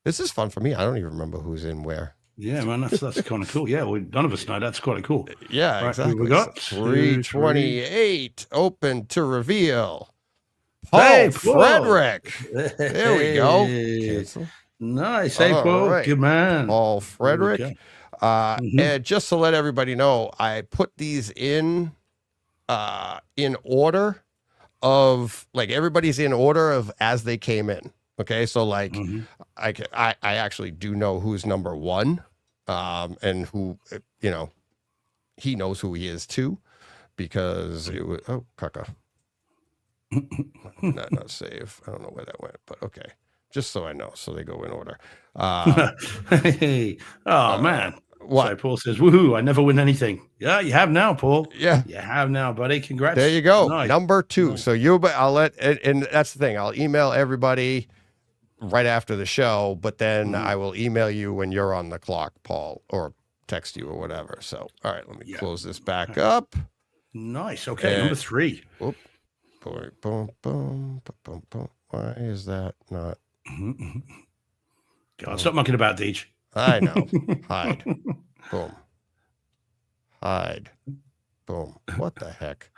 This is fun for me. I don't even remember who's in where. Yeah, man, that's kind of cool. Yeah, well, none of us know. That's quite cool. Yeah, Right, who exactly. we got? 328 open to reveal. Paul Hey, Paul. Frederick. There we go. Hey. Cancel. Nice. Hey, All Paul. right. Good man. Paul Frederick. Okay. And just to let everybody know, I put these in order of like everybody's in order of as they came in. Okay, so like I actually do know who's number one, and who he knows who he is too, because it was caca. not save. I don't know where that went, but okay. Just so I know, so they go in order. Hey, man. What? So Paul says, "Woohoo! I never win anything." Yeah, you have now, Paul. Yeah, You have now, buddy. Congrats. there you go. Nice. Number 2. Nice. So I'll let, and that's the thing. I'll email everybody right after the show, but then I will email you when you're on the clock, Paul, or text you or whatever. So, all right, let me close this back up. Nice. Okay, And- number 3. Boom, boom, boom, boom, boom, boom. Why is that not? God, stop mucking about, Deej. I know. Hide. Boom. Hide. Boom. What the heck?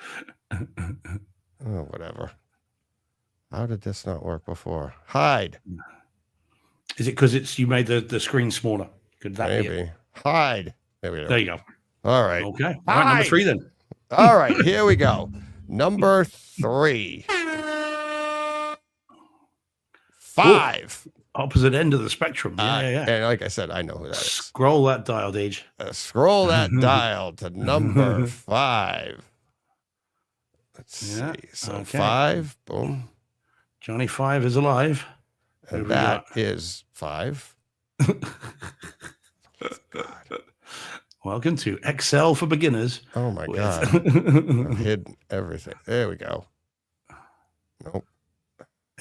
Oh, whatever. How did this not work before? Hide. Is it because you made the screen smaller? Could that be it? Maybe. Hide. There we go. There you go. All right. Okay. All right, number Hi. 3 then. All right. Here we go. Number 3. 5. Opposite end of the spectrum. Yeah. And like I said, I know who that is. Scroll that dial, Deej. Scroll that dial to number 5. Let's Yeah, see. So okay. 5. Boom. Johnny 5 is alive. Who And we that got? is 5. Welcome to Excel for beginners. Oh my with- God. I've hidden everything. There we go. Nope.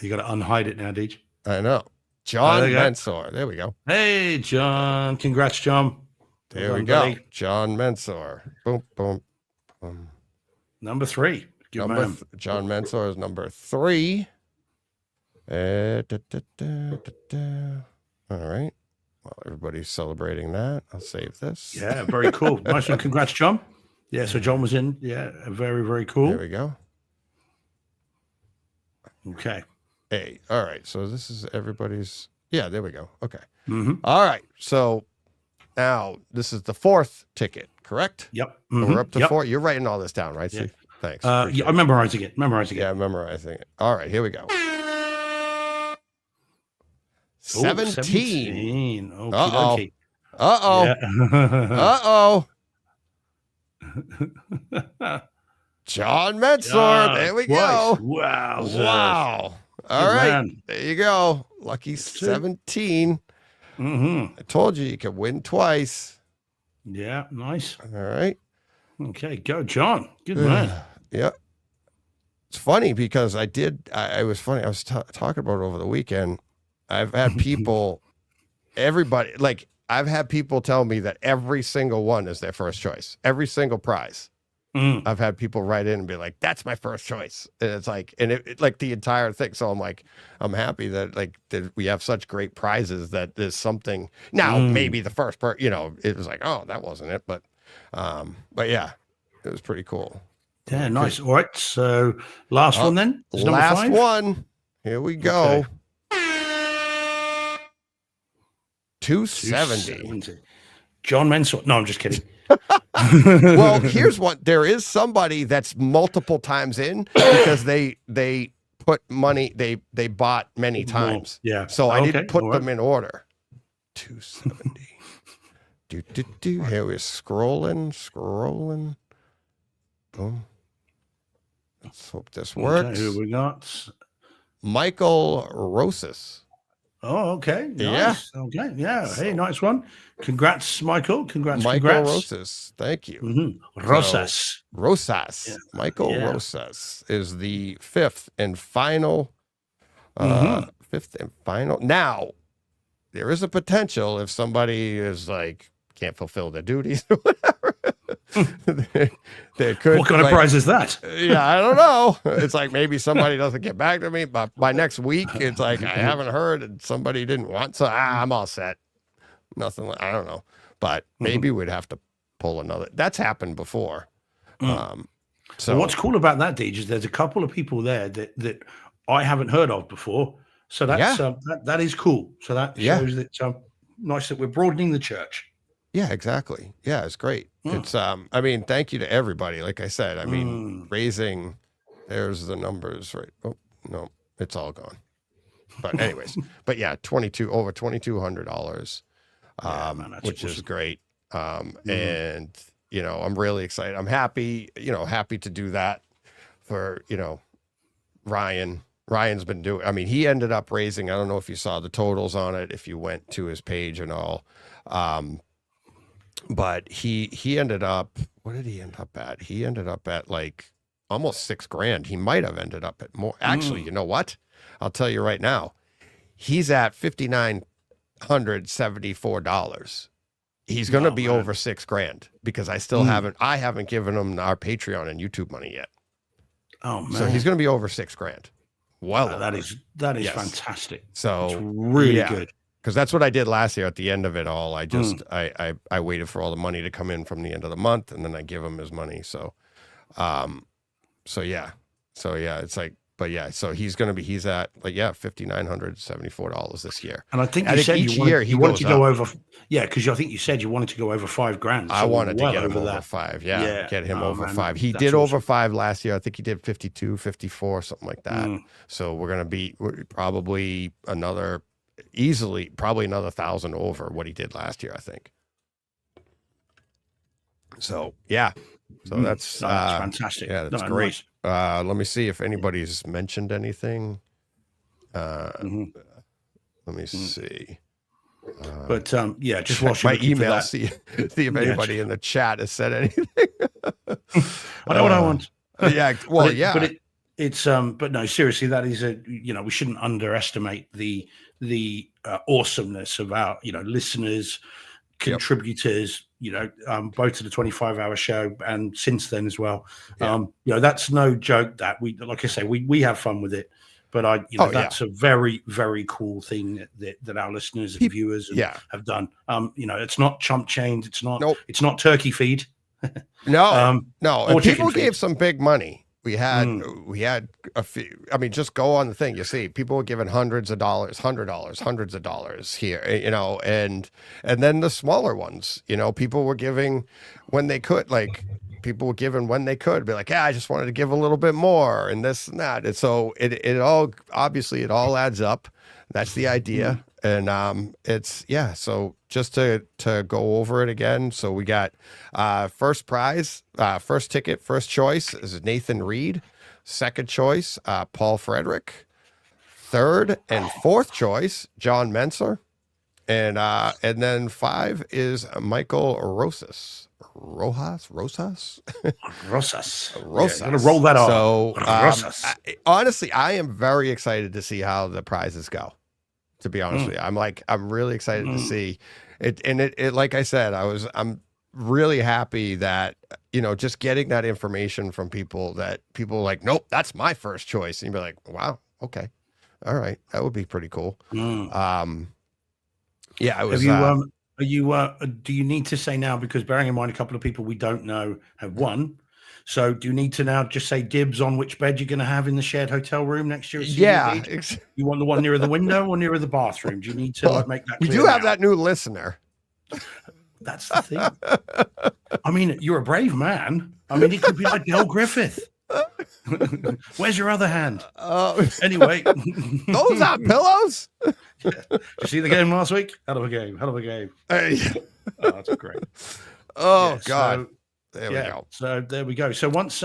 You got to unhide it now, Deej. I know. John there you go. Mensor. There we go. Hey, John. Congrats, John. There Well we done, go. buddy. John Mensor. Boom, boom, boom. Number 3. Good man. John Mensor is number 3. All right. Well, everybody's celebrating that. I'll save this. Yeah, very cool. Nice one. Congrats, John. Yeah, so John was in. Yeah, very, very There cool. we go. Okay. Hey, all right. So this is everybody's. Yeah, there we go. Okay. Mm-hmm. All right. So now this is the 4th ticket, correct? Yep. So Mhm. we're up to Yep. 4. You're writing all this down, right? Yeah. Steve? Thanks. Yeah, Appreciate I'm memorizing it. Memorizing it. it. Yeah, I'm memorizing it. All right. Here we go. Ooh, 17. 17. Uh-oh. Okay. Uh-oh. Yeah. Uh-oh. John Mensor. There we go. Wow. Wow. All Good right. man. There you go. Lucky 17. Mm-hmm. I told you could win twice. Yeah, nice. All right. Okay, go, John. Good man. Yeah. It's funny because I was funny. I was talking about it over the weekend. I've had people, everybody, like I've had people tell me that every single one is their first choice. Every single prize. Mm. I've had people write in and be like, that's my first choice. And it's like, and it like the entire thing. So I'm like, I'm happy that like that we have such great prizes that there's something now, maybe the first part, it was like, oh, that wasn't it. But yeah, it was pretty cool. Yeah, nice. All right. So last one then. Is number Last 5? one. Here we go. Okay. 270. 270. John Mensor. No, I'm just kidding. Well, here's what there is somebody that's multiple times in because they put money, they bought many times. Yeah. So I Okay, didn't put all them right. in order. 270. Here we're scrolling. Boom. Let's hope this works. Okay, who we got? Michael Rosas. Oh, okay. Yeah. Nice. Okay. Yeah. Hey, nice one. Congrats, Michael. Congrats. Michael congrats. Rosas. Thank you. Mm-hmm. Rosas. Rosas. Yeah. Michael Yeah. Rosas is the 5th and final. Mm-hmm. 5th and final. Now, there is a potential if somebody is like can't fulfill their duties or whatever. They could. What kind of prize is that? Yeah, I don't know. It's like maybe somebody doesn't get back to me, but by next week, it's like I haven't heard and somebody didn't want, so I'm all set. Nothing. I don't know, but maybe we'd have to pull another. That's happened before. So Well, what's cool about that, Deej, is there's a couple of people there that I haven't heard of before. So that's that is cool. So that shows that nice that we're broadening the church. Yeah, exactly. Yeah, it's great. It's I mean, thank you to everybody. Like I said, I mean, raising, there's the numbers, right? Oh, no, it's all gone. But anyways, but yeah, over $2,200, which is great. And you know, I'm really excited. I'm happy, happy to do that for, Ryan. Ryan's been doing, I mean, he ended up raising, I don't know if you saw the totals on it, if you went to his page and all. But he ended up, what did he end up at? He ended up at like almost $6,000. He might have ended up at more. Actually, you know what? I'll tell you right now. He's at $5,974. He's going to be over $6,000 because I still haven't given him our Patreon and YouTube money yet. Oh man. So he's going to be over $6,000. Well, that is fantastic. So it's really good. Because that's what I did last year at the end of it all. I just I waited for all the money to come in from the end of the month, and then I give him his money. So it's like, but yeah, so he's at like $5,974 this year. And I think you said you wanted to go over, because I think you said you wanted to go over $5,000. So I wanted to get him over $5,000. Yeah, get him over $5,000. He did over $5,000 last year. I think he did 52, 54, something like that. So we're gonna be probably another $1,000 over what he did last year, I think. So yeah, so that's fantastic. Yeah, that's great. Nice. Let me see if anybody's mentioned anything. Let me see. But just watch my email. See if anybody in the chat has said anything. I know what I want. Yeah. Well, but no, seriously, that is we shouldn't underestimate the awesomeness of our listeners, contributors, both to the 25-hour show and since then as well. That's no joke. That we, like I say, we have fun with it, but that's a very, very cool thing that our listeners and viewers have done. It's not chump change. It's not. Nope. It's not turkey feed. No. And people gave some big money. We had a few. I mean, just go on the thing. You see, people were giving hundreds of dollars, hundreds of dollars here, and then the smaller ones, people were giving when they could, like people were giving when they could, be like, yeah, I just wanted to give a little bit more and this and that. And so it all adds up. That's the idea. And so just to go over it again. So we got first prize, first ticket, first choice is Nathan Reed. Second choice, Paul Frederick. Third and fourth choice, John Menser. And then 5 is Michael Rosas. Rosas. Yeah, I'm gonna roll that off. So honestly, I am very excited to see how the prizes go. To be honest with you, I'm really excited to see it. And it like I said, I'm really happy that, just getting that information from people that people are like, nope, that's my first choice. And you'd be like, wow, okay. All right. That would be pretty cool. I was, do you need to say now, because bearing in mind a couple of people we don't know have won, so do you need to now just say dibs on which bed you're going to have in the shared hotel room next year? You want the one nearer the window or nearer the bathroom? Do you need to make that clear? We do have that new listener. That's the thing. I mean, you're a brave man. I mean, it could be like Bill Griffith. Where's your other hand? Anyway. Those are pillows? Did you see the game last week? Hell of a game. That's great. God. So, there we go. So there we go. So once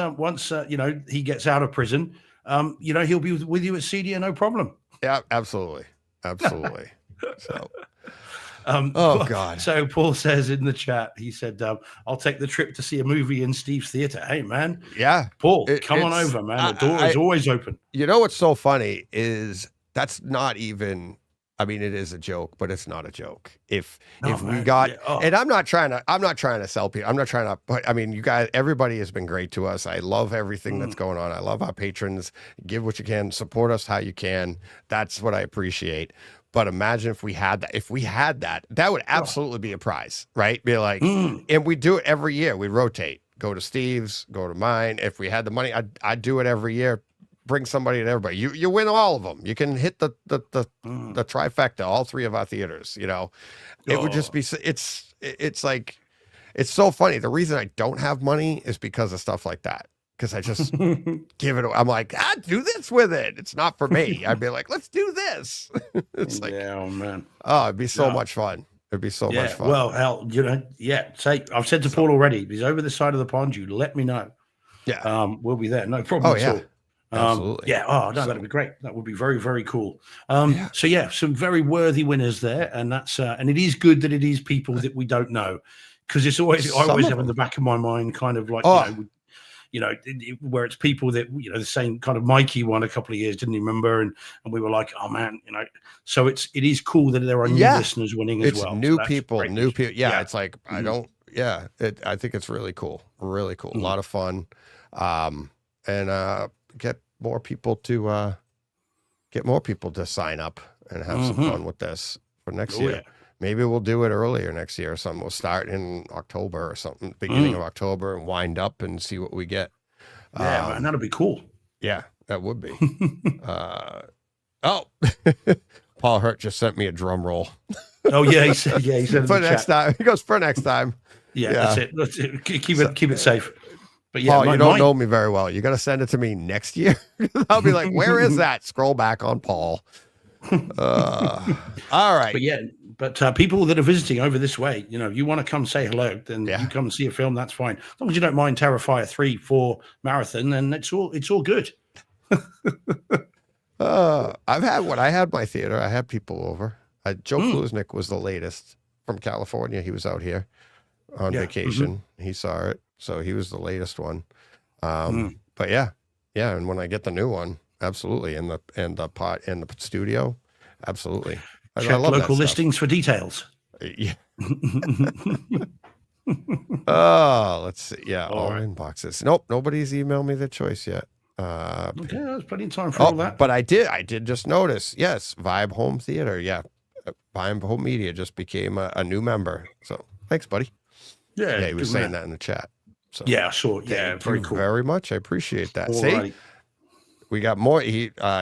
he gets out of prison, he'll be with you at CEDIA, no problem. Yeah, absolutely. So God. So Paul says in the chat, he said, I'll take the trip to see a movie in Steve's theater. Hey man. Yeah. Paul, come on over, man. The door is always open. You know what's so funny is that's not even I mean, it is a joke, but it's not a joke. If No, we man, got, yeah, oh. and I'm not trying to sell people. I'm not trying to. But I mean, you guys, everybody has been great to us. I love everything that's going on. I love our patrons. Give what you can, support us how you can. That's what I appreciate. But imagine if we had that. If we had that, that would absolutely be a prize, right? Be like, and we do it every year. We rotate. Go to Steve's, go to mine. If we had the money, I'd do it every year. Bring somebody to everybody. You win all of them. You can hit the trifecta, all three of our theaters. You know, it would just be. It's like, it's so funny. The reason I don't have money is because of stuff like that. Because I just give it. I'm like, do this with it. It's not for me. I'd be like, let's do this. It's like, yeah, oh man. oh, it'd be so much fun. It'd be so much fun. Well, hell, you know, say I've said to Paul already. He's over this side of the pond. You let me know. Yeah. We'll be there. No problem at all. Absolutely. Yeah. Oh, no, that'd be great. That would be very, very cool. So yeah, some very worthy winners there, and that's and it is good that it is people that we don't know, because it's always I always have in the back of my mind kind of like where it's people that the same kind of Mikey won a couple of years, didn't remember, and we were like, oh man, So it is cool that there are new listeners winning as well. New people. Yeah, it's like I don't. Yeah, I think it's really cool. Really cool. A lot of fun, and get more people to sign up and have some fun with this for next year. Yeah. Maybe we'll do it earlier next year or something. We'll start in October or something, beginning of October, and wind up and see what we get. Yeah, man, that'll be cool. Yeah, that would be. Paul Hurt just sent me a drum roll. Oh yeah, he said for next time. He goes for next time. Yeah, that's it. Let's keep it safe. But yeah, Paul, you don't know me very well. You got to send it to me next year. I'll be like, where is that? Scroll back on Paul. All right. But people that are visiting over this way, you want to come say hello, then you come and see a film. That's fine. As long as you don't mind Terrifier 3-4 marathon, then it's all good. When I had my theater, I had people over. Joe Klusnick was the latest from California. He was out here on vacation. He saw it. So he was the latest one. But yeah. And when I get the new one, absolutely. And the studio, absolutely. Check local listings for details. Yeah. Oh, let's see. Yeah. All inboxes. Nope. Nobody's emailed me their choice yet. Okay. There's plenty of time for all that. But I did just notice. Yes. Vibe Home Theater. Yeah. Vibe Home Media just became a new member. So thanks, buddy. Yeah. He was saying that in the chat. So yeah, I saw it. Yeah, very cool. Very much. I appreciate that. All See, right. We got more.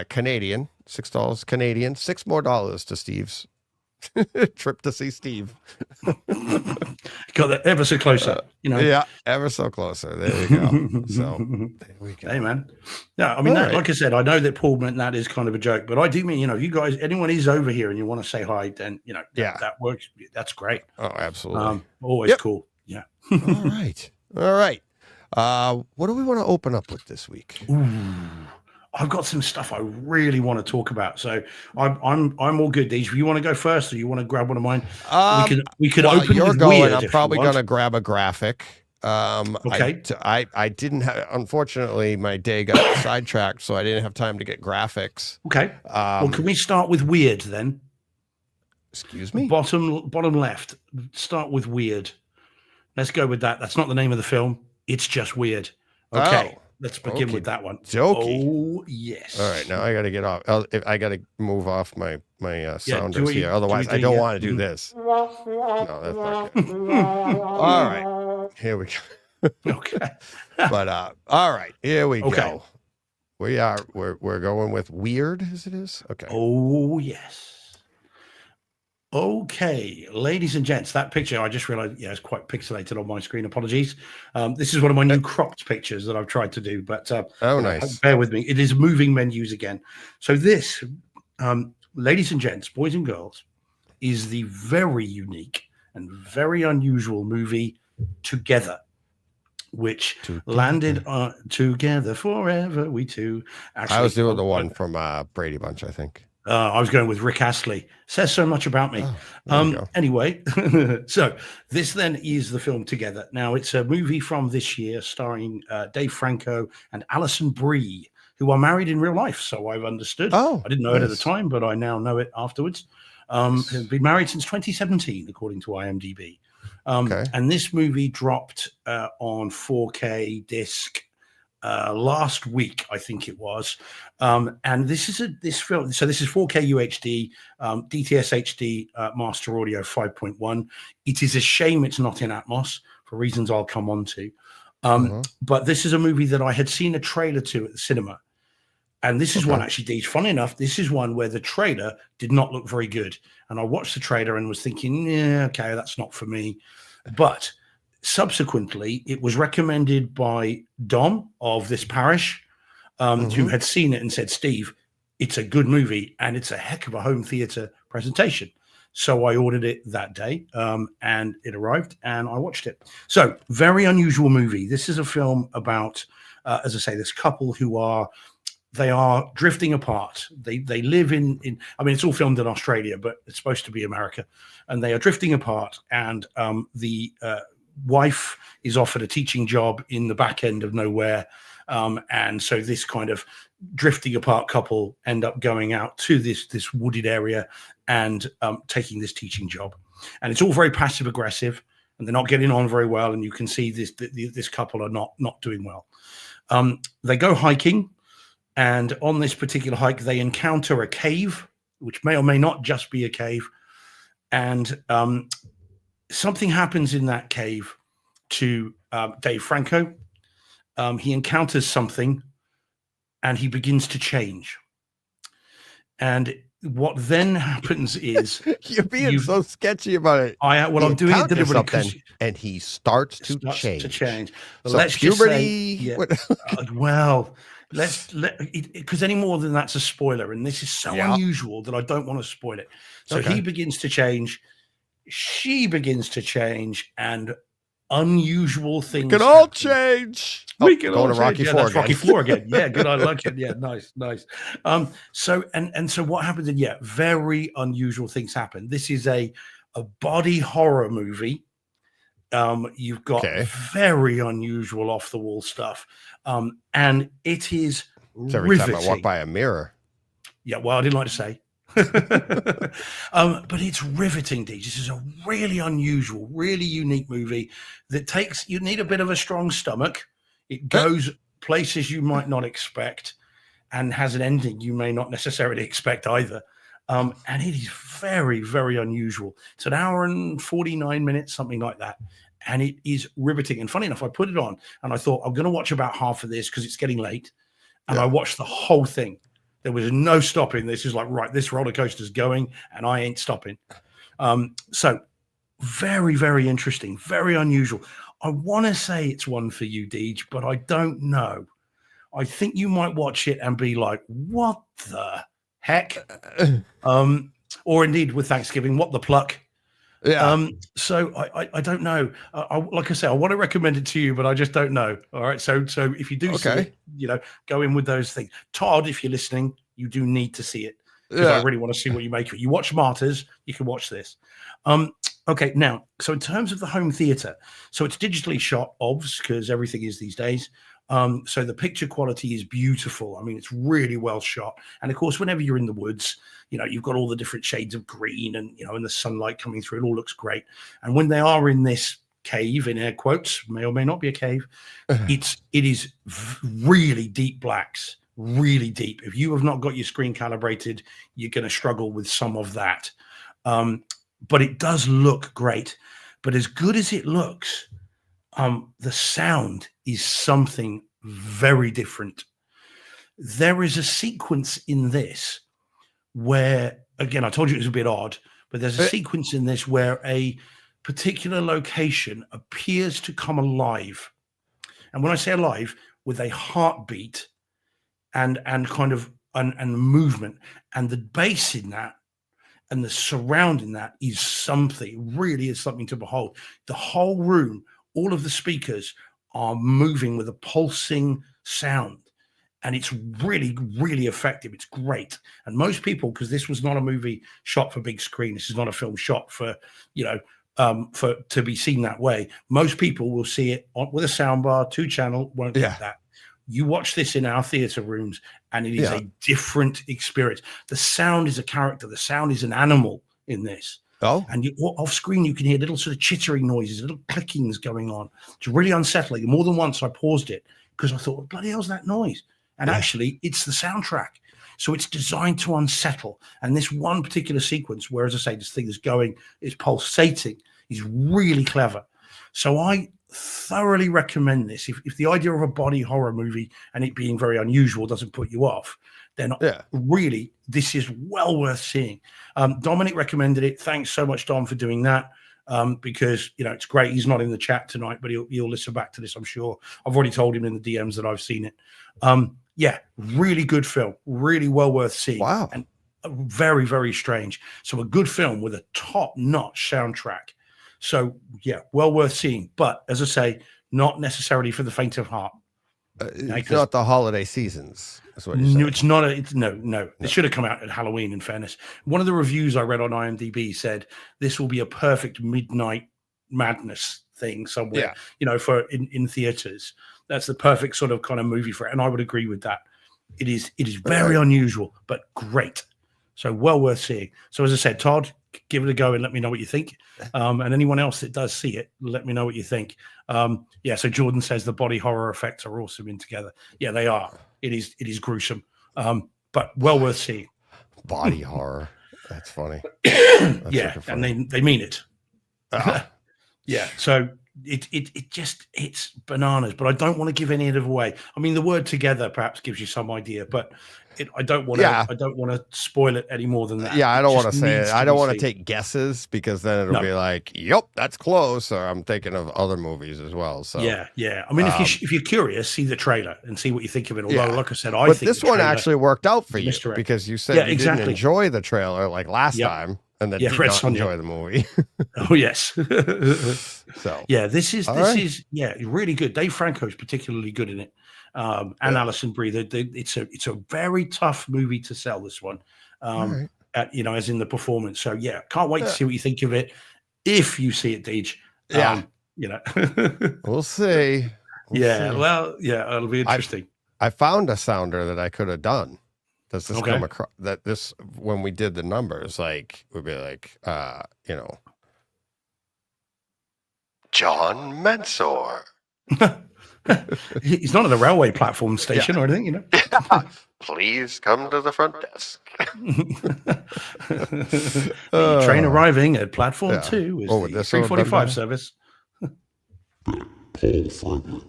Canadian, $6 Canadian, $6 more to Steve's trip to see Steve. Got that ever so closer, Yeah, ever so closer. There you go. So there we go. Hey, man. Yeah, I mean, like I said, I know that Paul meant that is kind of a joke, but I do mean, you guys, anyone is over here and you want to say hi, then that works. That's great. Oh, absolutely. Always cool. Yeah. All right. What do we want to open up with this week? Ooh, I've got some stuff I really want to talk about. So I'm all good. These, if you want to go first, or you want to grab one of mine, we could open. You're with going. Weird, I'm probably going to grab a graphic. Okay. I didn't have. Unfortunately, my day got sidetracked, so I didn't have time to get graphics. Okay. Well, can we start with weird then? Excuse me. Bottom left. Start with weird. Let's go with that. That's not the name of the film. It's just weird. Okay. Let's begin with that one. Jokey. Oh, yes. All right. Now I got to get off. I got to move off my sounders here. Otherwise, I don't want to do this. No, that's not good. All right. Here we go. Okay. But all right. Here we go. We're going with weird as it is. Okay. Oh, yes. Okay, ladies and gents, that picture, I just realized, it's quite pixelated on my screen. Apologies. This is one of my new cropped pictures that I've tried to do, but nice. Bear with me. It is moving menus again. So this, ladies and gents, boys and girls, is the very unique and very unusual movie Together, which landed on Together Forever, We Two. Actually, I was doing the one from Brady Bunch, I think. I was going with Rick Astley. Says so much about me. Anyway, so this then is the film Together. Now, it's a movie from this year starring Dave Franco and Alison Brie. who are married in real life. So I've understood. Oh, I didn't know it at the nice. time, but I now know it afterwards. Have been married since 2017, according to IMDb. Okay. And this movie dropped on 4K disc last week, I think it was. And this film. So this is 4K UHD, DTS HD Master Audio 5.1. It is a shame it's not in Atmos for reasons I'll come on to. But this is a movie that I had seen a trailer to at the cinema. And this is one actually, Deej, funny enough, this is one where the trailer did not look very good. And I watched the trailer and was thinking, yeah, okay, that's not for me. But subsequently, it was recommended by Dom of this parish, who had seen it and said, Steve, it's a good movie and it's a heck of a home theater presentation. So I ordered it that day and it arrived and I watched it. So very unusual movie. This is a film about, as I say, this couple who are drifting apart. They live in I mean, it's all filmed in Australia, but it's supposed to be America. And they are drifting apart. And the wife is offered a teaching job in the back end of nowhere. And so this kind of drifting apart couple end up going out to this wooded area and taking this teaching job. And it's all very passive aggressive and they're not getting on very well. And you can see this couple are not doing well. They go hiking. And on this particular hike, they encounter a cave, which may or may not just be a cave. And something happens in that cave to Dave Franco. He encounters something and he begins to change. And what then happens is you're being so sketchy about it. I'm doing it deliberately, and he starts to change. But So let's puberty. just say, well, because any more than that's a spoiler, and this is so unusual that I don't want to spoil it. So he begins to change, she begins to change, and unusual things can all change. We can all to Rocky change. IV That's again. Rocky IV again. Yeah, good. I like it. Yeah, nice. So what happened? Very unusual things happen. This is a body horror movie. You've got very unusual off the wall stuff. And it is every riveting. time I walk by a mirror. Yeah, well, I didn't like to say. But it's riveting, Deej. This is a really unusual, really unique movie that you need a bit of a strong stomach. It goes places you might not expect and has an ending you may not necessarily expect either. And it is very, very unusual. It's an hour and 49 minutes, something like that. And it is riveting. And funny enough, I put it on and I thought, I'm going to watch about half of this because it's getting late. And I watched the whole thing. There was no stopping. This is like, right, this roller coaster is going and I ain't stopping. So very, very interesting, very unusual. I want to say it's one for you, Deej, but I don't know. I think you might watch it and be like, what the heck? Or indeed with Thanksgiving, what the pluck? Yeah. So I don't know. Like I say, I want to recommend it to you, but I just don't know. All right. So if you do see it, go in with those things. Todd, if you're listening, you do need to see it because I really want to see what you make of it. You watch Martyrs, you can watch this. Okay. Now, so in terms of the home theater, so it's digitally shot, obviously, because everything is these days. So the picture quality is beautiful. I mean, it's really well shot. And of course, whenever you're in the woods, you've got all the different shades of green and, and the sunlight coming through, it all looks great. And when they are in this cave, in air quotes, may or may not be a cave, it is really deep blacks, really deep. If you have not got your screen calibrated, you're going to struggle with some of that. But it does look great. But as good as it looks, the sound is something very different. There is a sequence in this where, again, I told you it was a bit odd, but there's a sequence in this where a particular location appears to come alive. And when I say alive, with a heartbeat and kind of and movement, and the bass in that and the surrounding that is something, really is something to behold. The whole room, all of the speakers are moving with a pulsing sound. And it's really, really effective. It's great. And most people, because this was not a movie shot for big screen, this is not a film shot for, to be seen that way. Most people will see it with a soundbar, 2-channel, won't get that. You watch this in our theater rooms, and it is Yeah. a different experience. The sound is a character. The sound is an animal in this. Oh, And off screen, you can hear little sort of chittering noises, little clickings going on. It's really unsettling. More than once, I paused it because I thought, what bloody hell's that noise? And Yeah. actually, it's the soundtrack. So it's designed to unsettle. And this one particular sequence, where, as I say, this thing is going, is pulsating, is really clever. So I thoroughly recommend this. If the idea of a body horror movie and it being very unusual doesn't put you off, then yeah. really, this is well worth seeing. Dominic recommended it. Thanks so much, Dom, for doing that. Because it's great. He's not in the chat tonight, but he'll listen back to this, I'm sure. I've already told him in the DMs that I've seen it. Yeah, really good film, really well worth seeing. Wow. And very, very strange. So a good film with a top-notch soundtrack. So yeah, well worth seeing. But as I say, not necessarily for the faint of heart. It's not the holiday seasons. That's what you're No, saying. it's not. No. It should have come out at Halloween. In fairness, one of the reviews I read on IMDb said this will be a perfect midnight madness thing somewhere. For in theaters. That's the perfect sort of kind of movie for it, and I would agree with that. It is very unusual, but great. So well worth seeing. So as I said, Todd, give it a go and let me know what you think. And anyone else that does see it, let me know what you think. So Jordan says the body horror effects are awesome in together. Yeah, they are. It is gruesome, but well worth seeing. Body horror. That's funny. That's Yeah, freaking and funny. they mean it. Oh, Yeah, so it's bananas, but I don't want to give any of it away. I mean, the word together perhaps gives you some idea, but I don't want to spoil it any more than that. yeah, I don't want to just say needs it. I be don't want to seen. take guesses because then it'll No. be like, yep, that's close. Or I'm thinking of other movies as well. So Yeah. I mean, if you're curious, see the trailer and see what you think of it. Although, Yeah. like I said, I but think this the one trailer- actually worked out for you misdirect. because you said Yeah, you exactly. didn't enjoy the trailer like last Yep. time, and then Yeah, did Red not Sonja. enjoy the movie. Oh yes. So Yeah, this is All right. really good. Dave Franco's particularly good in it, and Yeah. Alison Brie. It's a very tough movie to sell. This one, all right. as in the performance. So yeah, can't wait Yeah. to see what you think of it. If you see it, Deej. Yeah. We'll We'll see. We'll yeah. see. Well, yeah, it'll be interesting. I found a sounder that I could have done. Does this Okay. come across that this when we did the numbers, like would be like John Mensor. He's not at a railway platform station or anything, Please come to the front desk. The train arriving at platform yeah. 2 is Oh, would the this one have done 345 better? service. Paul Frederick.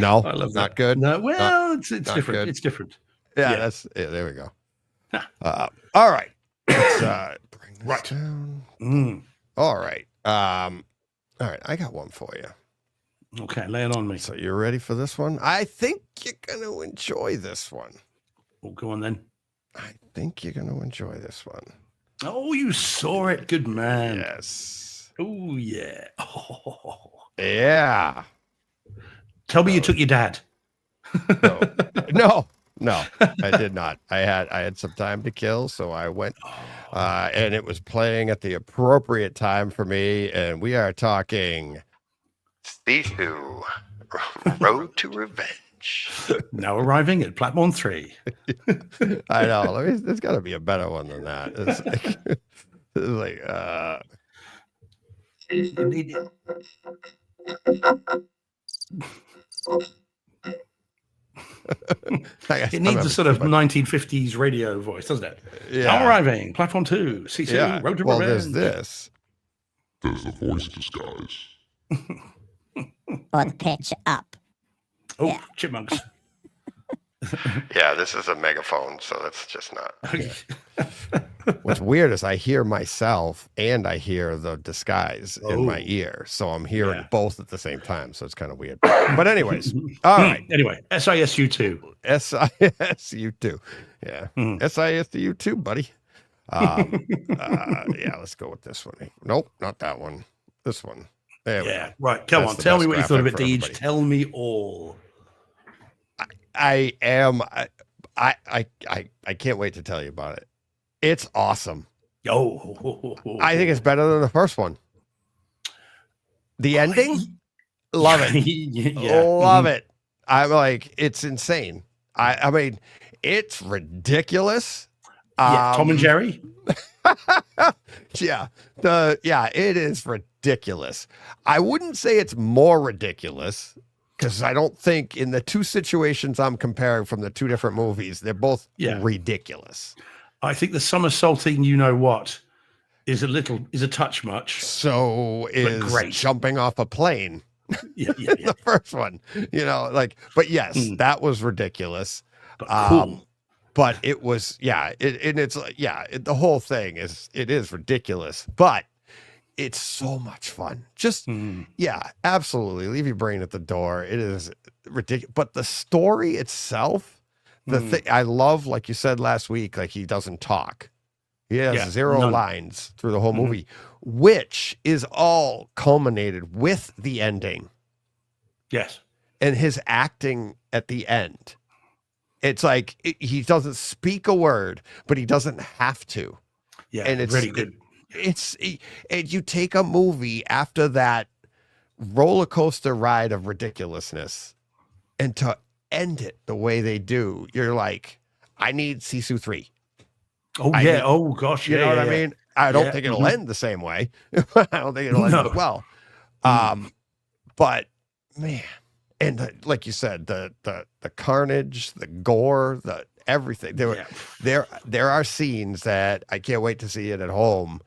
No, I love not that. good. No, well, it's not different. good. It's different. Yeah, yeah. that's it. There we go. All right. Let's bring this Right. down. Mm. All right. All right. I got one for you. Okay, lay it on me. So you're ready for this one? I think you're gonna enjoy this one. Oh, go on then. I think you're gonna enjoy this one. Oh, you saw it. Good man. Yes. Oh, yeah. Oh. Yeah. Tell me you took your dad. No, I did not. I had some time to kill, so I went, and it was playing at the appropriate time for me. And we are talking Sifu, Road to Revenge. Now arriving at platform 3. I know. There's got to be a better one than that. It's like, It needs a sort of 1950s radio voice, doesn't it? Now yeah. arriving, platform 2, C2, Yeah. Road to Well, Revenge. there's this. There's the voice disguise. Or the pitch up. Oh, Yeah. chipmunks. Yeah, this is a megaphone, so that's just not. What's weird is I hear myself and I hear the disguise in my Oh. ear. So I'm hearing Yeah. both at the same time. So it's kind of weird. But anyways, all right. Anyway, SISU2. SIS, you too. Yeah. Hmm. SIS to you too, buddy. Yeah, let's go with this one. Nope, not that one. This one. There we Yeah, go. right. Come That's on, the tell best me what you thought of it, graphic for Deej. everybody. Tell me all. I can't wait to tell you about it. It's awesome. Oh, I think it's better than the first one. The ending? Love it. Yeah. Love it. I'm like, it's insane. I mean, it's ridiculous. Yeah, Tom and Jerry. Yeah. It is ridiculous. I wouldn't say it's more ridiculous because I don't think in the two situations I'm comparing from the two different movies, they're both ridiculous. I think the somersaulting, you know what, is a touch much. So is great. jumping off a plane. Yeah. The first one, but yes, that was ridiculous. But cool. But it was, the whole thing is ridiculous, but it's so much fun. Just, absolutely. Leave your brain at the door. It is ridiculous. But the story itself, the thing I love, like you said last week, like he doesn't talk. He has zero lines through the whole movie, which is all culminated with the ending. Yes. And his acting at the end. It's like he doesn't speak a word, but he doesn't have to. Yeah, and it's really good. And you take a movie after that roller coaster ride of ridiculousness, and to end it the way they do, you're like, I need Sisu 3. Oh yeah. Oh gosh. You know what I mean? I don't think it'll Mm-hmm. end the same way. I don't think it'll end well. But man. And like you said, the carnage, the gore, the everything. There are scenes that I can't wait to see it at home.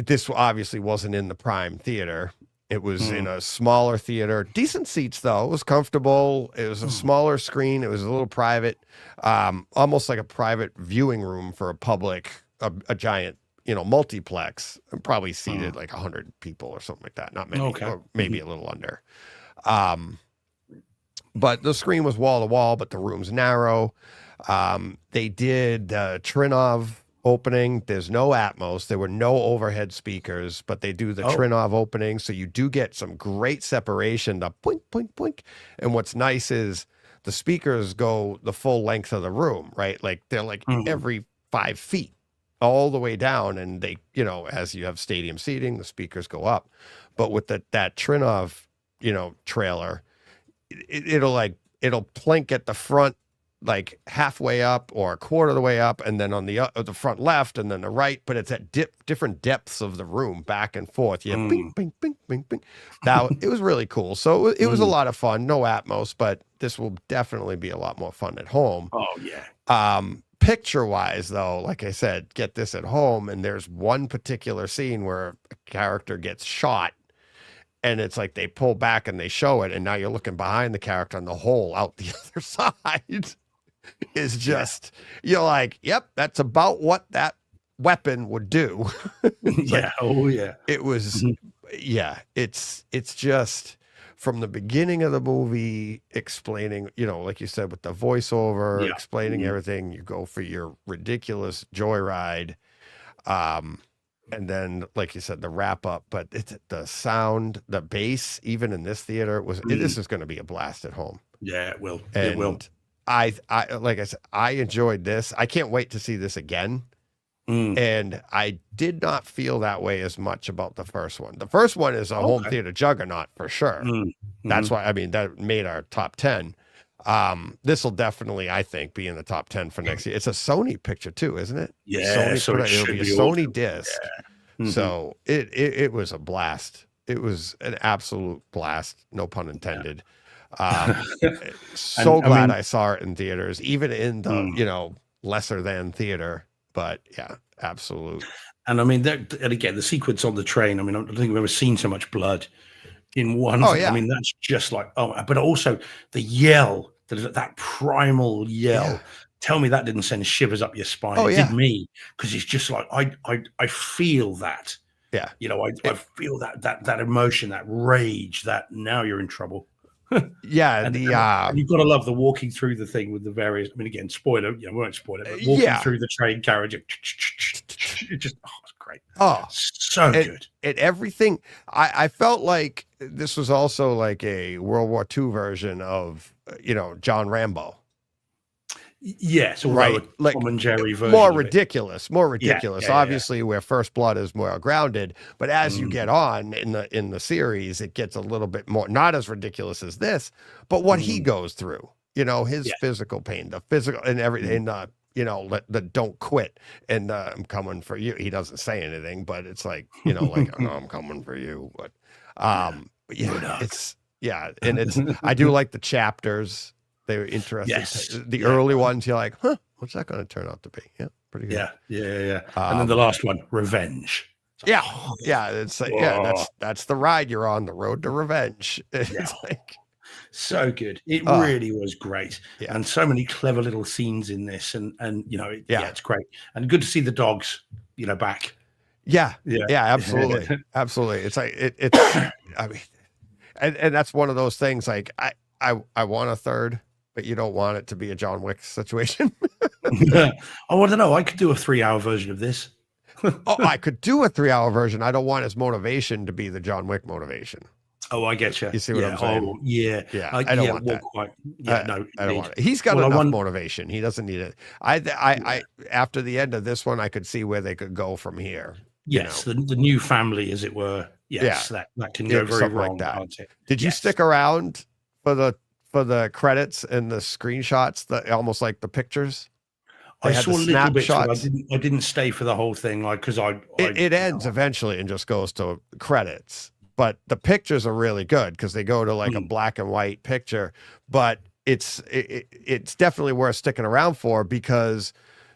This obviously wasn't in the Prime Theater. It was in a smaller theater. Decent seats though. It was comfortable. It was a smaller screen. It was a little private, almost like a private viewing room for a public, a giant, multiplex. Probably seated like 100 people or something like that. Not many, or maybe a little under. But the screen was wall to wall, but the room's narrow. They did the Trinov opening. There's no Atmos. There were no overhead speakers, but they do the Trinov opening. So you do get some great separation, the poink, poink, poink. And what's nice is the speakers go the full length of the room, right? Like they're like every 5 feet all the way down. And they, as you have stadium seating, the speakers go up. But with that Trinov, trailer, it'll plink at the front, like halfway up or a quarter of the way up, and then on the front left, and then the right. But it's at different depths of the room, back and forth. Yeah, bing, bing, bing, bing, bing. Now it was really cool. So it was a lot of fun. No Atmos, but this will definitely be a lot more fun at home. Oh yeah. Picture wise, though, like I said, get this at home, and there's one particular scene where a character gets shot. And it's like they pull back and they show it, and now you're looking behind the character, and the hole out the other side is just, you're like, yep, that's about what that weapon would do. Yeah. Oh yeah. It was, it's just from the beginning of the movie explaining, like you said, with the voiceover, explaining everything. You go for your ridiculous joyride. And then, like you said, the wrap up, but it's the sound, the bass, even in this theater this is going to be a blast at home. Yeah, it will. And it will. I like I said, I enjoyed this. I can't wait to see this again. And I did not feel that way as much about the first one. The first one is a home theater juggernaut for sure. That's why, that made our top 10. This will definitely, I think, be in the top 10 for next year. It's a Sony picture too, isn't it? Yeah, so it'll be a Sony disc. Yeah. So it was a blast. It was an absolute blast, no pun intended. So glad I saw it in theaters, even in the lesser than theater. But yeah, absolute. And and again, the sequence on the train. I don't think I've ever seen so much blood in one. Oh, yeah. That's just like, but also the yell, that primal yell. Yeah. Tell me that didn't send shivers up your spine. It did me, because it's just like I feel that. Yeah. I feel that emotion, that rage, that now you're in trouble. Yeah, and you've got to love the walking through the thing with the various. Again, spoiler. We won't spoil it. But walking through the train carriage, it just it's great. Oh, so good. And everything. I felt like this was also like a World War II version of John Rambo. Yes, although right? a Like Tom and Jerry version. more of it. ridiculous, more ridiculous. yeah. Obviously, where First Blood is more grounded, but as you Mm. get on in the series, it gets a little bit more not as ridiculous as this, but what he goes through, you know, his Yeah. physical pain, the physical and everything, you know, the don't quit and I'm coming for you. He doesn't say anything, but it's like, you know, like oh, I'm coming for you. But yeah, it's and it's I do like the chapters. They were interesting. Yes. The early ones, you're like, huh, what's that going to turn out to be? Yeah, pretty good. Yeah. And then the last one, revenge. Yeah, it's that's the ride you're on, the road to revenge. It's like so good. It really was great. Yeah. And so many clever little scenes in this. And you know, Yeah. it's great. And good to see the dogs, you know, back. yeah, absolutely. Absolutely. It's like it's I mean, and that's one of those things like I want a third, but you don't want it to be a John Wick situation. I want to know. I could do a 3-hour version of this. Oh, I could do a 3-hour version. I don't want his motivation to be the John Wick motivation. Oh, I get you. You see what I'm saying? Oh, yeah. Yeah, I don't want that. Quite. I don't want it. He's got enough motivation. He doesn't need it. I after the end of this one, I could see where they could go from here. Yes, the new family, as it were. Yes, that can go very something wrong. like that. Can't it? Did you stick around for the credits and the screenshots, almost like the pictures? I saw a little bit. So snapshots. I didn't stay for the whole thing, like because it ends eventually and just goes to credits. But the pictures are really good because they go to like a black and white picture. But it's definitely worth sticking around for because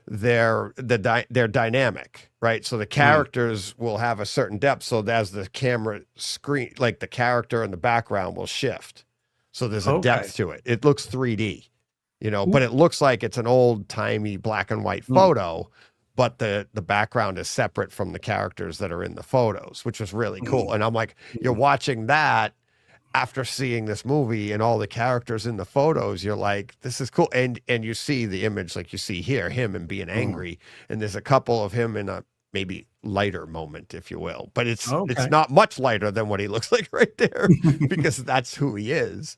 they're dynamic, right? So the characters will have a certain depth. So as the camera screen, like the character in the background will shift. So there's a depth to it. It looks 3D, you know, but it looks like it's an old timey black and white photo, but the background is separate from the characters that are in the photos, which was really cool. And I'm like, you're watching that after seeing this movie and all the characters in the photos, you're like, this is cool. And you see the image like you see here, him and being angry. And there's a couple of him in a maybe lighter moment, if you will, but it's not much lighter than what he looks like right there because that's who he is.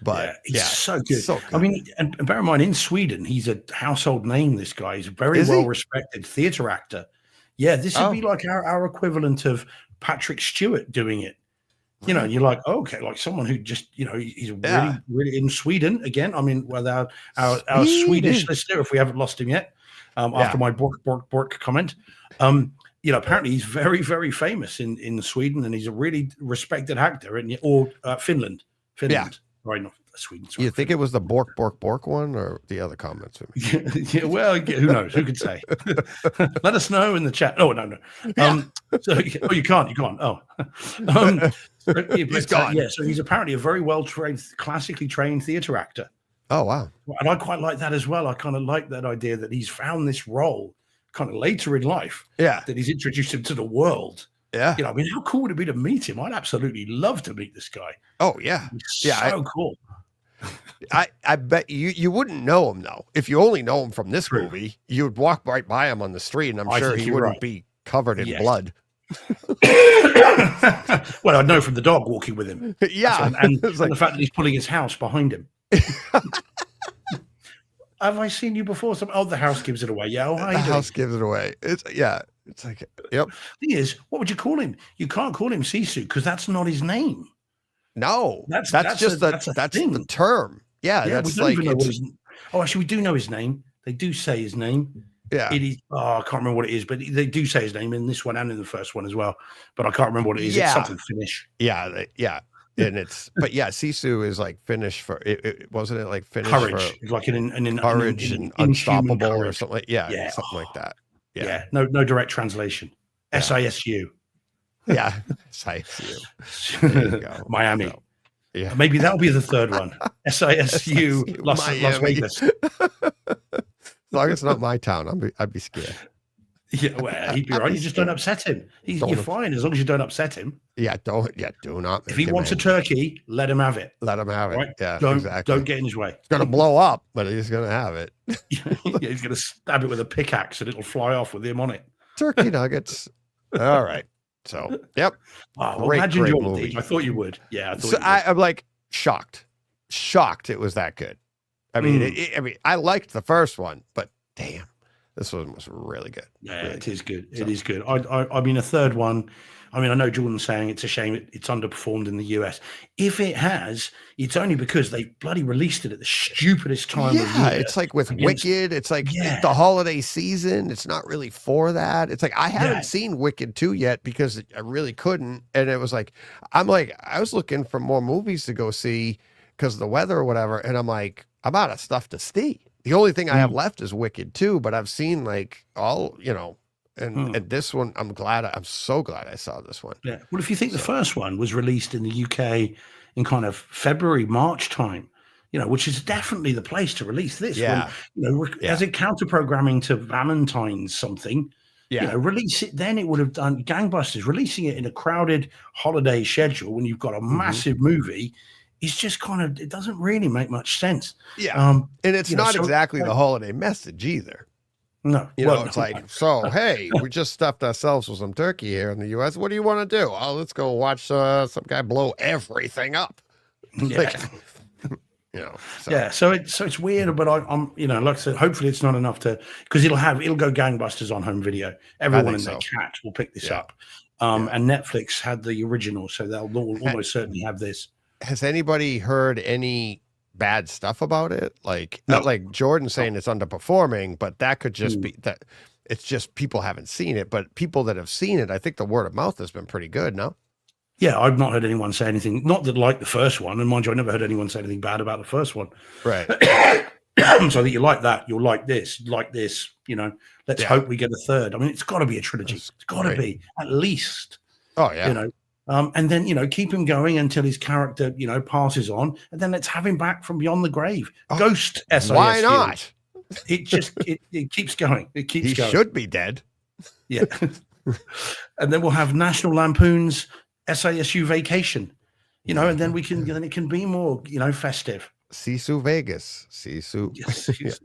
But he's so good. I mean, and bear in mind, in Sweden, he's a household name. This guy is a very well-respected theater actor. Yeah, this would be like our equivalent of Patrick Stewart doing it. You know, you're like, okay, like someone who just, you know, he's really, really in Sweden again. I mean, without our Swedish listener, if we haven't lost him yet, after my Bork comment, you know, apparently he's very, very famous in Sweden, and he's a really respected actor. Or Finland. Right, not Sweden. You think it was the Bork one or the other comments? Yeah, well, who knows? Who could say? Let us know in the chat. Oh, no. So, you can't. Oh, he's gone. So he's apparently a very well-trained, classically trained theater actor. Oh, wow. And I quite like that as well. I kind of like that idea that he's found this role kind of later in life. Yeah. That he's introduced him to the world. Yeah. You know, I mean, how cool would it be to meet him? I'd absolutely love to meet this guy. Oh, yeah. So cool. I bet you wouldn't know him, though. If you only know him from this movie, you would walk right by him on the street, and I'm sure he wouldn't be covered in blood. Well, I know from the dog walking with him. Yeah. And the fact that he's pulling his house behind him. Have I seen you before? The house gives it away. Yeah, the house gives it away. It's like, yep. Thing is, what would you call him? You can't call him Sisu because that's not his name. No, that's just the term. Yeah, that's we don't even know what actually, we do know his name. They do say his name. Yeah, it is. Oh, I can't remember what it is, but they do say his name in this one and in the first one as well. But I can't remember what it is. It's something Finnish. Yeah. And Sisu is like Finnish for it. Wasn't it like Finnish courage? For like an courage and unstoppable courage. Or something. Something like that. Yeah. No direct translation. SISU. Yeah. SISU. There you go. Miami. So, yeah. Maybe that'll be the third one. SISU Las Vegas. As long as it's not my town, I'd be scared. Yeah, well, he'd be right. You just don't upset him. You're fine as long as you don't upset him. Yeah, do not. If he wants a turkey, let him have it. Let him have it. Right? Yeah, don't get in his way. It's gonna blow up, but he's gonna have it. He's gonna stab it with a pickaxe and it'll fly off with him on it. Turkey nuggets. All right. So, yep. Oh, imagine you movie. I thought you would. Yeah, I thought. I'm like shocked it was that good. I mean, I liked the first one, but damn, this one was really good. Yeah, really it is good. It is good. I mean, a third one. I mean, I know Jordan's saying it's a shame it's underperformed in the US. If it has, it's only because they bloody released it at the stupidest time. Yeah, of year it's like with against- Wicked, it's like Yeah. the holiday season. It's not really for that. It's like I haven't Yeah. seen Wicked 2 yet because I really couldn't. And it was like, I was looking for more movies to go see because of the weather or whatever. And I'm like, I'm out of stuff to see. The only thing I have left is Wicked 2, but I've seen like all, and this one, I'm so glad I saw this one. Yeah. Well, if you think the first one was released in the UK in kind of February, March time, which is definitely the place to release this. Yeah. When, as it counter programming to Valentine's something, release it then. It would have done gangbusters. Releasing it in a crowded holiday schedule when you've got a massive movie is just it doesn't really make much sense. Yeah. And it's not so- exactly the holiday message either. No. It's like, so, hey, we just stuffed ourselves with some turkey here in the U.S. What do you want to do? Oh, let's go watch some guy blow everything up. Yeah. So. Yeah, so it's weird, but I'm like I said, hopefully it's not enough because it'll go gangbusters on home video. Everyone in their cat will pick this up, and Netflix had the original, so they'll almost certainly have this. Has anybody heard any bad stuff about it? Like, No. not like Jordan saying it's underperforming, but that could just be that it's just people haven't seen it. But people that have seen it, I think the word of mouth has been pretty good. No. Yeah, I've not heard anyone say anything. Not that like the first one, and mind you, I never heard anyone say anything bad about the first one. Right. So that you like that, you'll like this. Let's hope we get a third. I mean, it's got to be a trilogy. It's got to be at least. Oh yeah. And then keep him going until his character passes on, and then let's have him back from beyond the grave. Ghost SIS. Why not? It just it keeps going. It keeps He going. should be dead. Yeah. And then we'll have National Lampoon's SASU Vacation. And then then it can be more festive. Sisu Vegas. Sisu. Yes.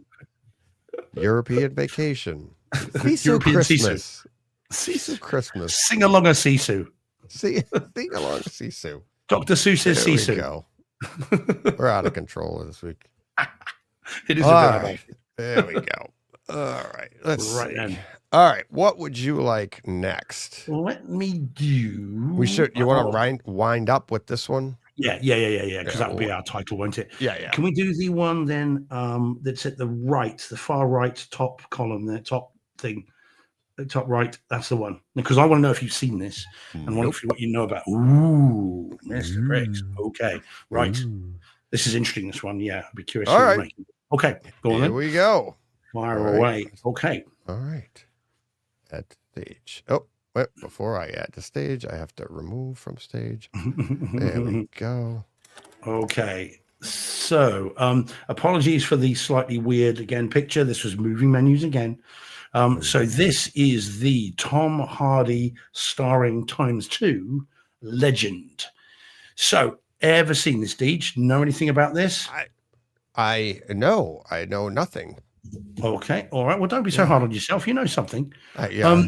European vacation. Sisu European Christmas. Sisu. Sisu Christmas. Sing along a Sisu. Sing along Sisu. Dr. Seuss's There we Sisu. go. We're out of control this week. It is All a bit right. There we go. All right. Let's Right see. then. All right. What would you like next? Let me do. We should. You want to wind up with this one? Yeah. Because that will be our title, won't it? Yeah. Can we do the one then that's at the right, the far right top column, there, top thing, the top right? That's the one. Because I want to know if you've seen this and want to see what you know about. Ooh, Mr. Briggs. Okay, right. This is interesting. This one, yeah. I'd be curious. All what right. you make. Okay, go on Here then. we go. Fire All right. away. Okay. All right. Add to stage. Oh, wait. Before I add to stage, I have to remove from stage. There we go. Okay. So, apologies for the slightly weird again picture. This was moving menus again. So this is the Tom Hardy starring ×2 Legend. So, ever seen this, Deej? Know anything about this? I know nothing. Okay. All right. Well, don't be so hard on yourself. You know something. Yeah.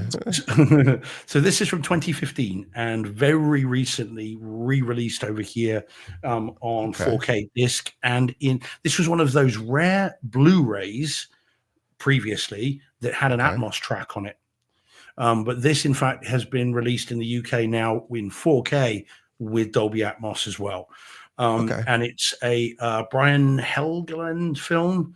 So this is from 2015 and very recently re-released over here on 4K disc. And this was one of those rare Blu-rays previously that had an Atmos track on it. But this, in fact, has been released in the UK now in 4K with Dolby Atmos as well. And it's a Brian Helgeland film.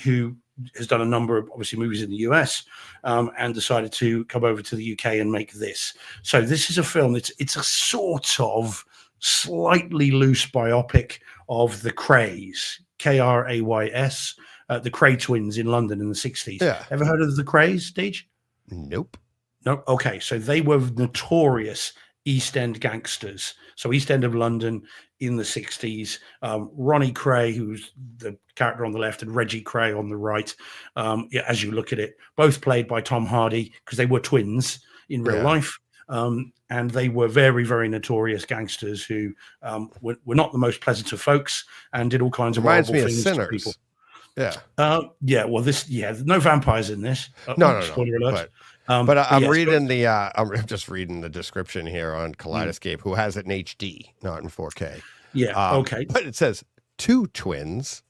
Who has done a number of obviously movies in the US and decided to come over to the UK and make this. So this is a film. It's a sort of slightly loose biopic of the Krays, Krays, the Kray twins in London in the 60s. Yeah. Ever heard of the Krays, Deej? Nope. No. Okay. So they were notorious East End gangsters. So East End of London in the 60s. Ronnie Kray, who's the character on the left, and Reggie Kray on the right. As you look at it, both played by Tom Hardy because they were twins in real life. And they were very, very notorious gangsters who were not the most pleasant of folks and did all kinds of Reminds horrible me of things to people. Sinners. Yeah. Well, no vampires in this. No. Spoiler alert. But I'm reading I'm just reading the description here on Kaleidoscape, who has it in HD, not in 4K. Yeah. Okay. But it says two twins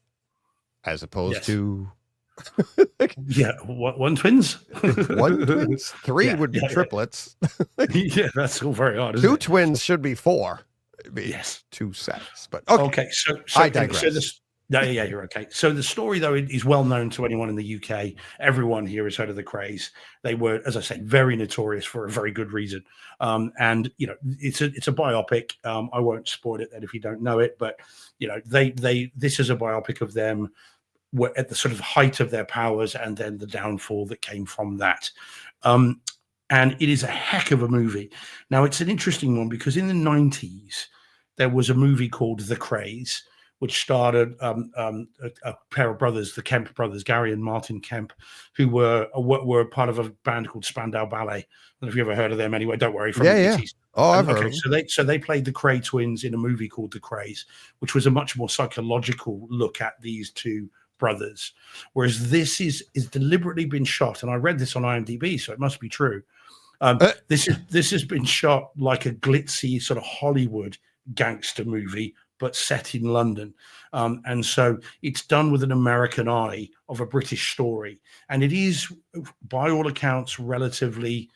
as opposed Yes. to Yeah, one twins. one twins. Three Yeah, would be yeah, yeah. triplets. Yeah, that's all very hard, isn't Two it? twins should be four. It'd be Yes. two sets. But okay. Okay, so I digress. So this, yeah, you're okay. So the story, though, is well known to anyone in the UK. Everyone here has heard of the Krays. They were, as I say, very notorious for a very good reason. And you know, it's a biopic. I won't spoil it then if you don't know it, but you know, this is a biopic of them at the sort of height of their powers and then the downfall that came from that. And it is a heck of a movie. Now, it's an interesting one because in the 90s, there was a movie called The Krays, which starred a pair of brothers, the Kemp brothers, Gary and Martin Kemp, who were part of a band called Spandau Ballet. I don't know if you ever heard of them anyway. Don't worry. From the 80s. Oh, I've heard of them. So they played the Kray twins in a movie called The Krays, which was a much more psychological look at these two brothers. Whereas this is deliberately been shot, and I read this on IMDb, so it must be true. This has been shot like a glitzy sort of Hollywood gangster movie, but set in London. And so it's done with an American eye of a British story. And it is, by all accounts, relatively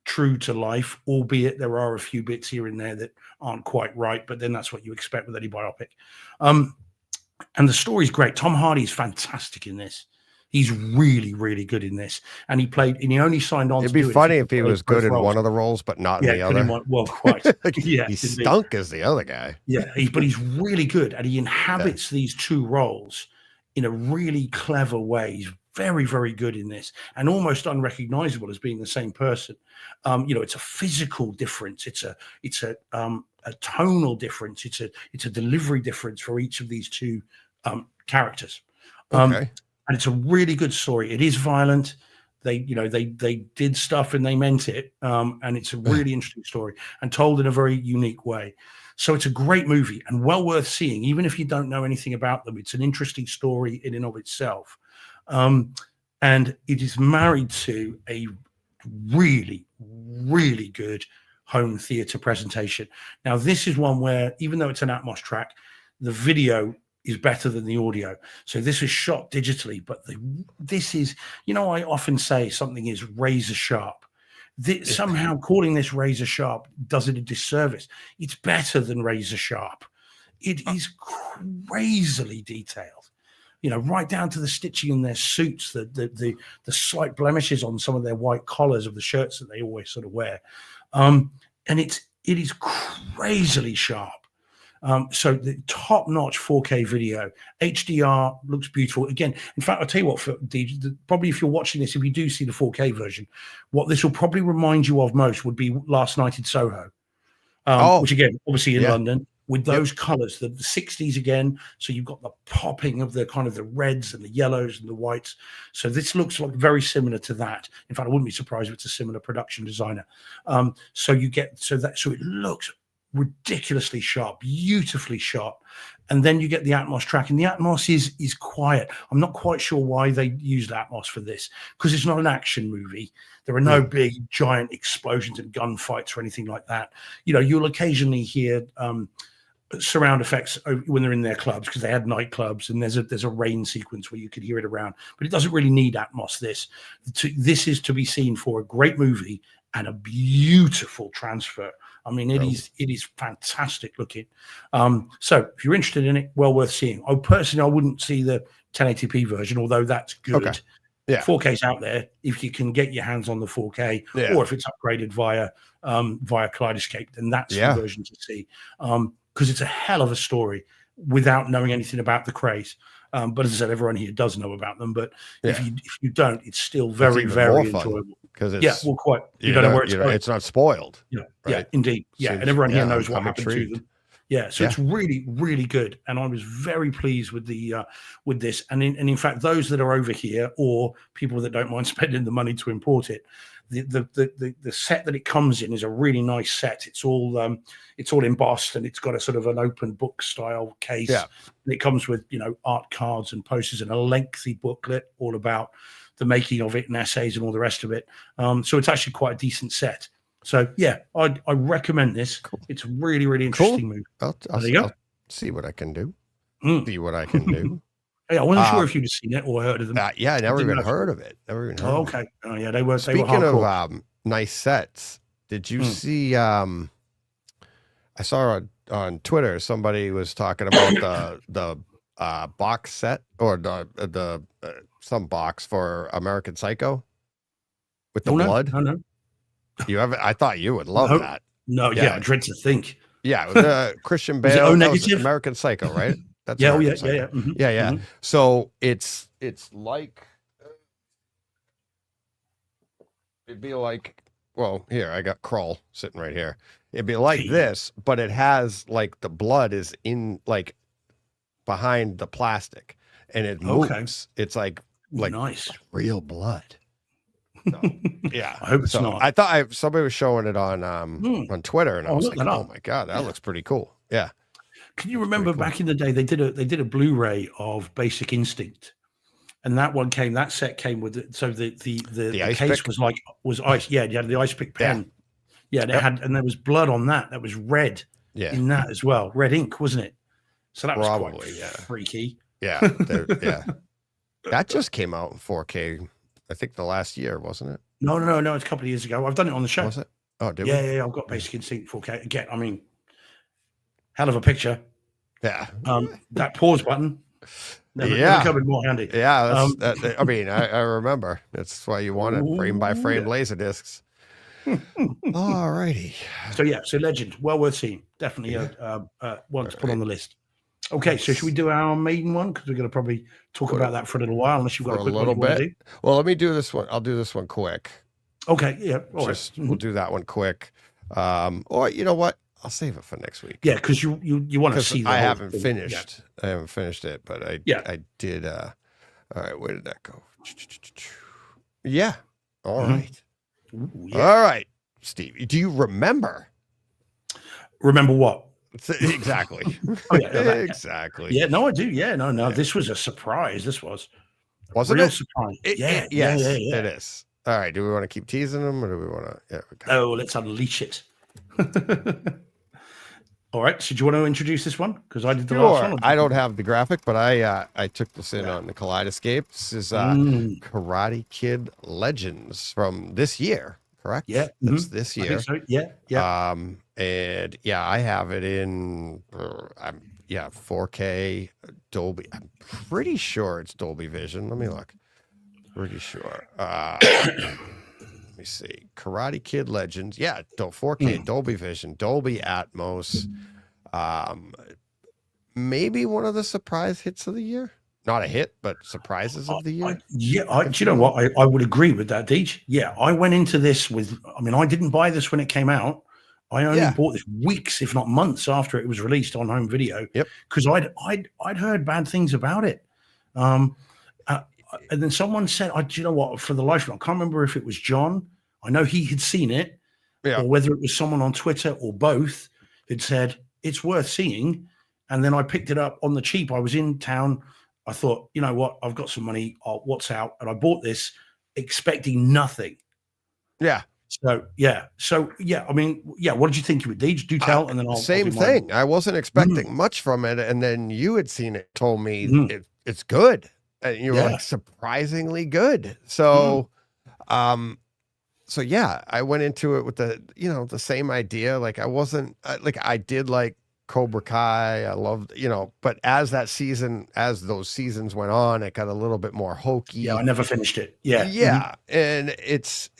true to life, albeit there are a few bits here and there that aren't quite right, but then that's what you expect with any biopic. And the story's great. Tom Hardy's fantastic in this. He's really, really good in this. And he only signed on. It'd be funny if he was good in one of the roles, but not in the other. Well, quite. Yeah, he stunk as the other guy. Yeah, but he's really good, and he inhabits these two roles in a really clever way. He's very, very good in this, and almost unrecognizable as being the same person. You know, it's a physical difference. It's a tonal difference. It's a delivery difference for each of these two characters. Okay. And it's a really good story. It is violent. They did stuff and they meant it. And it's a really interesting story and told in a very unique way. So it's a great movie and well worth seeing, even if you don't know anything about them. It's an interesting story in and of itself. And it is married to a really, really good home theater presentation. Now, this is one where, even though it's an Atmos track, the video is better than the audio. So this is shot digitally, but this is, you know, I often say something is razor sharp. Somehow calling this razor sharp does it a disservice. It's better than razor sharp. It is crazily detailed, you know, right down to the stitching in their suits, the slight blemishes on some of their white collars of the shirts that they always sort of wear. And it is crazily sharp. So the top-notch 4K video, HDR, looks beautiful. Again, in fact, I'll tell you what, probably if you're watching this, if you do see the 4K version, what this will probably remind you of most would be Last Night in Soho, which again, obviously in London, with those colors, the 60s again. So you've got the popping of the kind of the reds and the yellows and the whites. So this looks like very similar to that. In fact, I wouldn't be surprised if it's a similar production designer. So it looks ridiculously sharp, beautifully shot, and then you get the Atmos track, and the Atmos is quiet. I'm not quite sure why they used Atmos for this, because it's not an action movie. There are no big giant explosions and gunfights or anything like that. You know, you'll occasionally hear surround effects when they're in their clubs, because they had nightclubs, and there's a rain sequence where you could hear it around, but it doesn't really need Atmos. This is to be seen for a great movie and a beautiful transfer. I mean, it is fantastic looking. So if you're interested in it, well worth seeing. I wouldn't see the 1080p version, although that's good. Okay. Yeah. 4K's out there if you can get your hands on the 4K, or if it's upgraded via Kaleidoscape, then that's the version to see. Because it's a hell of a story without knowing anything about the Krays. But as I said, everyone here does know about them. But if you don't, it's still very, very enjoyable. Because it's quite. You don't know where it's going. It's not spoiled. Yeah, right? Indeed. Yeah, and everyone here knows what happened to them. Yeah, so it's really, really good, and I was very pleased with this. And in fact, those that are over here, or people that don't mind spending the money to import it, the set that it comes in is a really nice set. It's all embossed, and it's got a sort of an open book style case. Yeah. And it comes with art cards and posters and a lengthy booklet all about the making of it and essays and all the rest of it. So it's actually quite a decent set. So yeah, I recommend this. Cool. It's a really, really interesting movie. I'll see what I can do. Mm. see what I can do. Hey, I wasn't sure Um, if you'd seen it or heard of them. Yeah, I never didn't even know. heard of it. Never even heard Oh, of it. okay. Oh, yeah, they were Speaking hardcore. of nice sets, did you Mm. see? I saw on Twitter somebody was talking about the box set or the some box for American Psycho with the Oh, no, blood. no. You have? I thought you would love No. that. No, Yeah. yeah, I dread to think. Yeah, Christian Was it Bale. O that was negative? American Psycho, right? That's Yeah, oh, American yeah, Psycho. Mhm, Yeah. mhm. So it's like it'd be like, well, here I got Krull sitting right here. It'd be like Okay. this, but it has like the blood is in like behind the plastic, and it Okay. moves. It's like Nice. real blood. So, yeah. I hope it's So not. I thought somebody was showing it on Twitter, and I Oh, was look like, that oh up. my god, that Yeah. looks pretty cool. Yeah. Can you remember cool. back in the day they did a Blu-ray of Basic Instinct, and that set came with it. So the ice case pick? was ice. Yeah, you had the ice pick Yeah. pen. Yeah, and it Yep. had, and there was blood on that. That was red Yeah. in that as well. Red ink, wasn't it? So that was Probably, quite yeah. freaky. Yeah. Yeah. That just came out in 4K. I think the last year, wasn't it? No. It's a couple of years ago. I've done it on the show. Was it? Oh, did Yeah, we? yeah. I've got Basic Instinct 4K. Again, I mean, hell of a picture. Yeah. That pause button. Never Yeah. come in more handy. Yeah. I mean, I remember. That's why you wanted frame by frame Ooh, laser discs. All righty. So yeah, so Legend, well worth seeing. Definitely one to put on the list. Okay, so should we do our maiden one? Because we're going to probably talk about that for a little while, unless you've got For a a quick one little you wanna bit. Well, let me do this one. I'll do this one quick. do. Okay, yeah. All right. Just we'll do that one quick. Or you know what? I'll save it for next week. Yeah, because you want to Because see the I whole haven't thing. finished. I haven't finished it, but I did. All right, where did that go? Yeah. All Mhm. right. Yeah. Ooh, yeah. All right, Steve. Do you remember? Remember what? Exactly. Oh, yeah, that, yeah. Exactly. Yeah, no, I do. Yeah, no. This was a surprise. This was Wasn't real it? surprise. Yes, yeah. it is. All right. Do we want to keep teasing them, or do we want to? Yeah. Okay. Oh, let's unleash it. All right. So do you want to introduce this one? Because I did the last Sure. one. I don't have the graphic, but I took this in on the Kaleidoscape. This is Karate Kid Legends from this year, correct? Yeah, That's this I year. think so. Yeah. And yeah, I have it in 4K Dolby. I'm pretty sure it's Dolby Vision. Let me look. Pretty sure. Let me see. Karate Kid Legends. Yeah, 4K Dolby Vision, Dolby Atmos. Maybe one of the surprise hits of the year. Not a hit, but surprises of the year. do you know what? I would agree with that, Deej. Yeah, I went into this with. I mean, I didn't buy this when it came out. I only bought this weeks, if not months, after it was released on home video. Yep. Because I'd heard bad things about it. And then someone said, do you know what? For the life of me, I can't remember if it was John. I know he had seen it, Yeah. or whether it was someone on Twitter or both had said it's worth seeing. And then I picked it up on the cheap. I was in town. I thought, you know what? I've got some money. What's out? And I bought this expecting nothing. Yeah. So yeah. I mean, yeah. What did you think of it, Deej? Do tell, and then I'll Same do mine. thing. I wasn't expecting much from it, and then you had seen it, told me Mhm. it's good, and you were Yeah. like surprisingly good. So, so yeah, I went into it with the same idea. Like I wasn't I did like Cobra Kai. I loved but as those seasons went on, it got a little bit more hokey. Yeah, I never finished it. Yeah. Yeah, and it's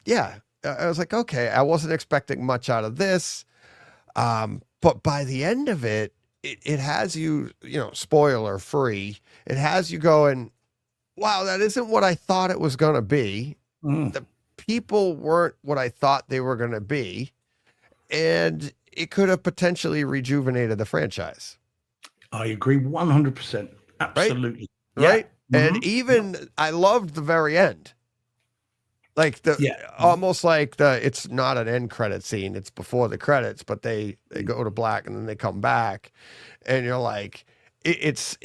yeah. I was like, okay, I wasn't expecting much out of this, but by the end of it, it has you, spoiler free. It has you going, wow, that isn't what I thought it was going to be. Mhm. The people weren't what I thought they were going to be, and it could have potentially rejuvenated the franchise. I agree 100%. Absolutely. Right. Yeah. And even I loved the very end. Like almost like it's not an end credit scene. It's before the credits, but they go to black and then they come back, and you're like, it's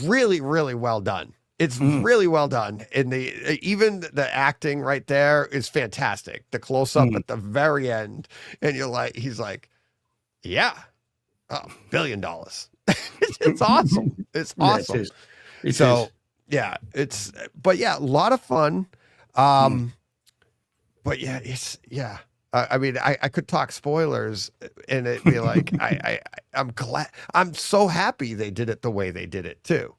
really, really well done. It's really well done. And even the acting right there is fantastic. The close up at the very end, and he's like, yeah, $1 billion. It's awesome. It's Yeah, awesome. it is. It So is. yeah, but yeah, a lot of fun. But yeah, I mean, I could talk spoilers and it'd be like, I'm glad, I'm so happy they did it the way they did it too.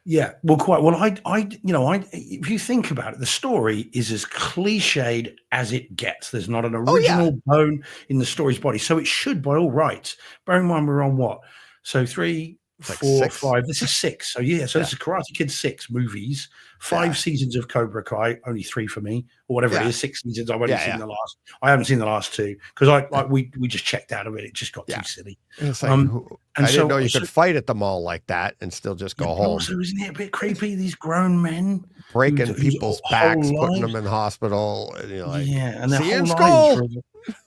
Yeah, well, quite well. If you think about it, the story is as cliched as it gets. There's not an original bone in the story's body, so it should, by all rights. Bear in mind, we're on what? So 3, It's like 4, 6. 5. This is 6. So yeah, so this is Karate Kid 6 movies, 5 seasons of Cobra Kai, only 3 for me, or whatever it is. 6 seasons. I've only seen the last. I haven't seen the last 2 because we just checked out of it. It just got too silly. It's like, and I didn't know you could fight at the mall like that and still just go home. Also, isn't it a bit creepy? These grown men Breaking people's backs, putting them in hospital. And you're like, and their see you in whole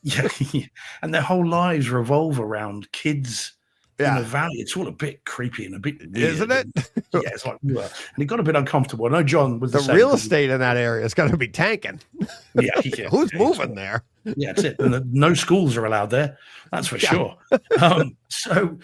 school. And their whole lives revolve around kids in the Yeah. valley. It's all a bit creepy and a bit weird, Isn't it? Yeah, it's like, and it got a bit uncomfortable. I know John was The same real because- estate in that area is going to be tanking. Yeah, Who's moving there? Yeah, that's it. And no schools are allowed there. That's for sure. So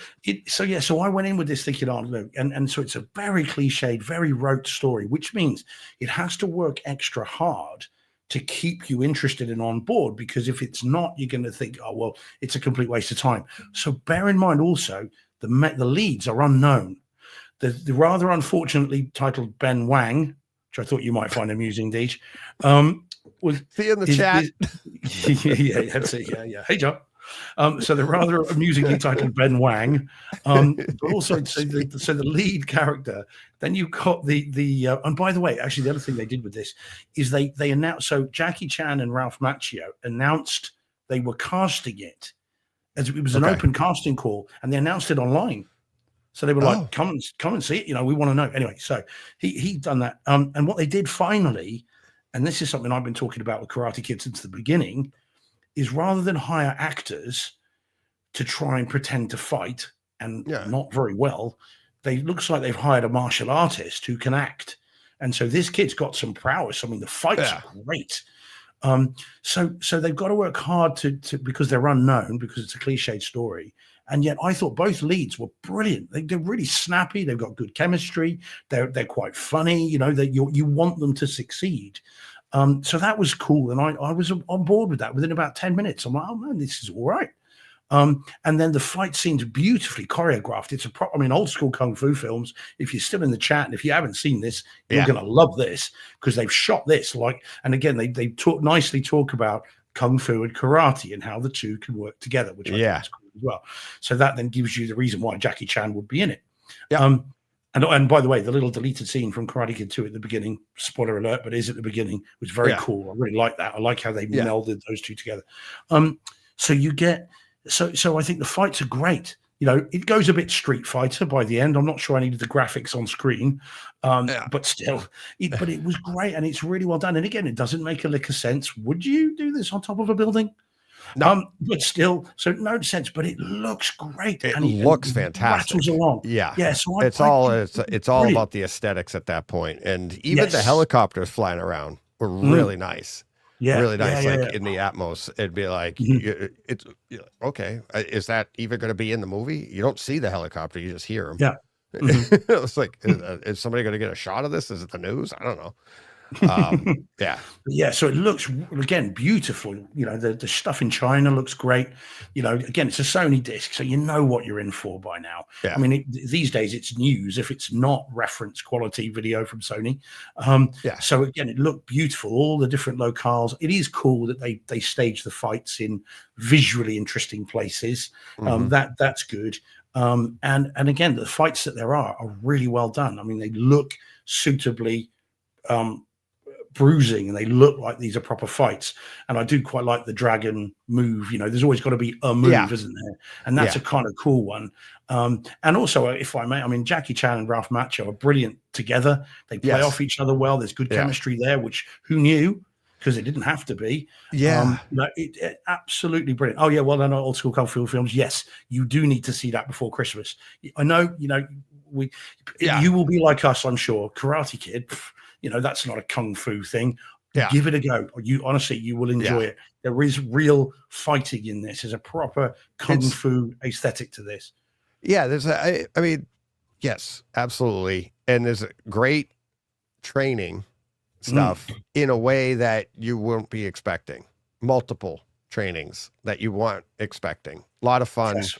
I went in with this thinking, oh, look, and so it's a very cliched, very rote story, which means it has to work extra hard to keep you interested and on board, because if it's not, you're going to think, oh, well, it's a complete waste of time. So bear in mind also, the leads are unknown. The rather unfortunately titled Ben Wang, which I thought you might find amusing, Deej, was See you in the chat. yeah, that's it. Yeah. Hey, John. So the rather amusingly titled Ben Wang, but also so the lead character. Then you've got the and by the way, actually the other thing they did with this is they announced. So Jackie Chan and Ralph Macchio announced they were casting it as it was an open casting call, and they announced it online. So they were like, come and see it. We want to know. Anyway, so he done that. And what they did finally, and this is something I've been talking about with Karate Kid since the beginning, is rather than hire actors to try and pretend to fight and not very well, looks like they've hired a martial artist who can act. And so this kid's got some prowess. I mean, the fights are great. So they've got to work hard to because they're unknown, because it's a cliched story. And yet I thought both leads were brilliant. They're really snappy. They've got good chemistry. They're quite funny. You want them to succeed. So that was cool. And I was on board with that within about 10 minutes. I'm like, oh man, this is all right. And then the fight scene's beautifully choreographed. It's old school Kung Fu films. If you're still in the chat and if you haven't seen this, you're going to love this, because they've shot this and again, they nicely talk about Kung Fu and karate and how the two can work together, which I think is cool as well. So that then gives you the reason why Jackie Chan would be in it. Yeah. And by the way, the little deleted scene from Karate Kid 2 at the beginning, spoiler alert, but is at the beginning, was very cool. I really like that. I like how they melded those two together. So you get, so I think the fights are great. It goes a bit Street Fighter by the end. I'm not sure I needed the graphics on screen, but still, but it was great and it's really well done. And again, it doesn't make a lick of sense. Would you do this on top of a building? No, but still, so no sense. But it looks great. It looks fantastic. Rattles along. Yeah. So it's all about the aesthetics at that point, and even the helicopters flying around were really nice. Yeah, really nice. In the Atmos, it'd be like, it's okay. Is that even going to be in the movie? You don't see the helicopter; you just hear them. Yeah. It's like, is somebody going to get a shot of this? Is it the news? I don't know. So it looks again beautiful. The stuff in China looks great. Again, it's a Sony disc, so you know what you're in for by now. I mean, these days it's news if it's not reference quality video from Sony. So again, it looked beautiful, all the different locales. It is cool that they stage the fights in visually interesting places. That's good. And again, the fights that there are really well done. I mean, they look suitably bruising and they look like these are proper fights. And I do quite like the dragon move. There's always got to be a move, isn't there? And that's a kind of cool one. And also, if I may, I mean, Jackie Chan and Ralph Macchio are brilliant together. They play off each other well. There's good chemistry there, which who knew? Because it didn't have to be. It absolutely brilliant. Oh yeah, well done, old school Kung Fu films. Yes, you do need to see that before Christmas. I know, you will be like us, I'm sure. Karate Kid, that's not a Kung Fu thing. Give it a go. You will enjoy it. There is real fighting in this. There's a proper Kung Fu aesthetic to this. Yeah, I mean, yes, absolutely. And there's a great training stuff in a way that you wouldn't be expecting. Multiple trainings that you weren't expecting. A lot of fun. Yes.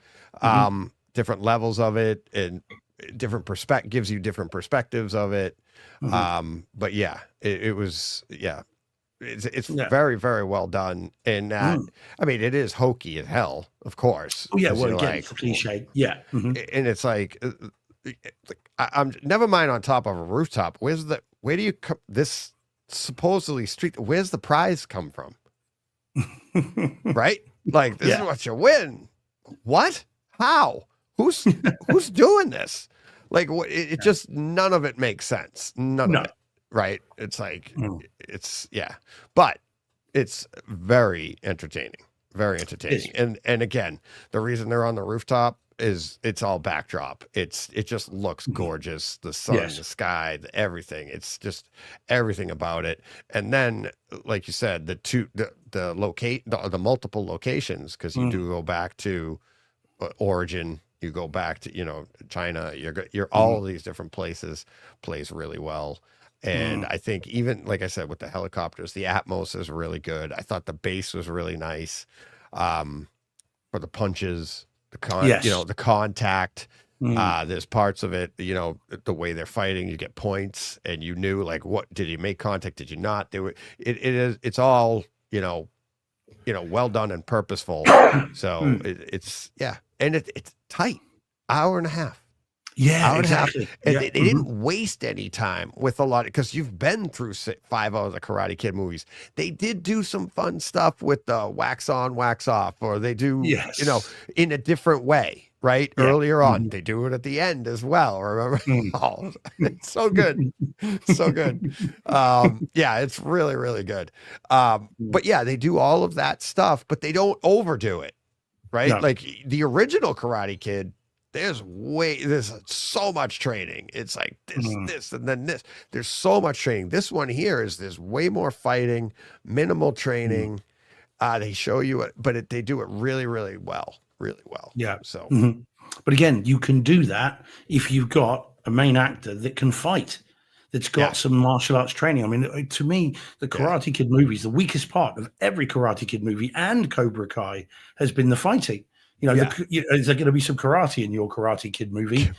Different levels of it and different gives you different perspectives of it. But yeah, it was, yeah. It's very, very well done. And I mean, it is hokey as hell, of course. Oh yeah, 'cause well you're again, like, it's cliche. Yeah. and it's like, I'm never mind on top of a rooftop. Where do you come this supposedly street? Where's the prize come from? Right? Like, this is what you win. What? How? Who's doing this? Like, it just, none of it makes sense. None of it. Right? It's like, it's, yeah. But it's very entertaining. Very entertaining. And again, the reason they're on the rooftop is it's all backdrop. It just looks gorgeous. The sun, the sky, everything. It's just everything about it. And then, like you said, the multiple locations, because you do go back to origin, you go back to, China, you're all of these different places, plays really well. And I think even, like I said, with the helicopters, the Atmos is really good. I thought the bass was really nice. For the punches, the contact. There's parts of it, the way they're fighting, you get points, and you knew, like, what did you make contact? Did you not? It's all, well done and purposeful. So it's and it's tight, hour and a half. Yeah, exactly. And they didn't waste any time with a lot, because you've been through 5 hours of Karate Kid movies. They did do some fun stuff with the wax on, wax off, or they do, in a different way, right? Yeah. Earlier on, they do it at the end as well. Remember? Oh, it's so good. So good. Yeah, it's really, really good. But yeah, they do all of that stuff, but they don't overdo it, right? No. Like the original Karate Kid, there's so much training. It's like this, and then this. There's so much training. This one here there's way more fighting, minimal training. They show you it, but they do it really, really well. Really well. Yeah. So, but again, you can do that if you've got a main actor that can fight, that's got some martial arts training. I mean, to me, the Karate Kid movies, the weakest part of every Karate Kid movie and Cobra Kai has been the fighting. Is there going to be some karate in your Karate Kid movie?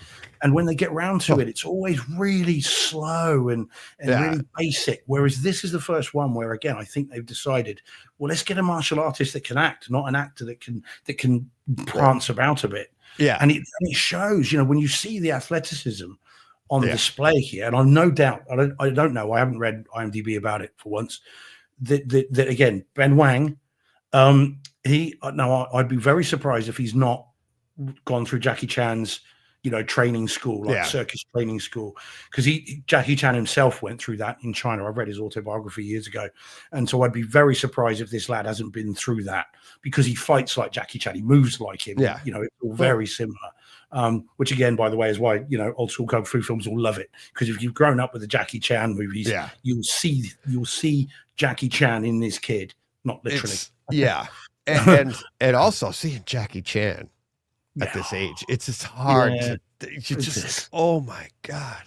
And when they get round to it, it's always really slow and really basic. Whereas this is the first one where, again, I think they've decided, well, let's get a martial artist that can act, not an actor that can prance about a bit. Yeah, and it shows. When you see the athleticism on display here, and I've no doubt, I don't know, I haven't read IMDb about it for once. That again, Ben Wang. I'd be very surprised if he's not gone through Jackie Chan's, training school, like circus training school, because Jackie Chan himself went through that in China. I read his autobiography years ago, and so I'd be very surprised if this lad hasn't been through that, because he fights like Jackie Chan, he moves like him. Yeah, it's all very similar. Which again, by the way, is why old school kung fu films will love it, because if you've grown up with the Jackie Chan movies, you'll see Jackie Chan in this kid, not literally. And also seeing Jackie Chan at this age, it's just hard to oh my God.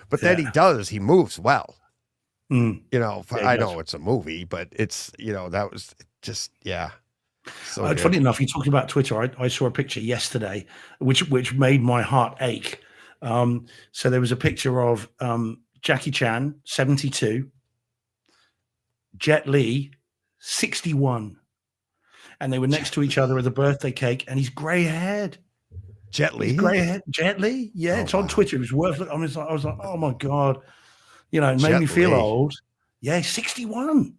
But then he moves well. I know it's a movie, but it's, that was just, so funny enough, you talked about Twitter. I saw a picture yesterday which made my heart ache. So there was a picture of Jackie Chan, 72, Jet Li, 61. And they were next to each other with a birthday cake, and he's gray-haired. Jet Li? Gray-haired. Jet Li? Yeah, it's on Twitter. It was worth it. I was like, oh my God. It made me feel old. Yeah, 61.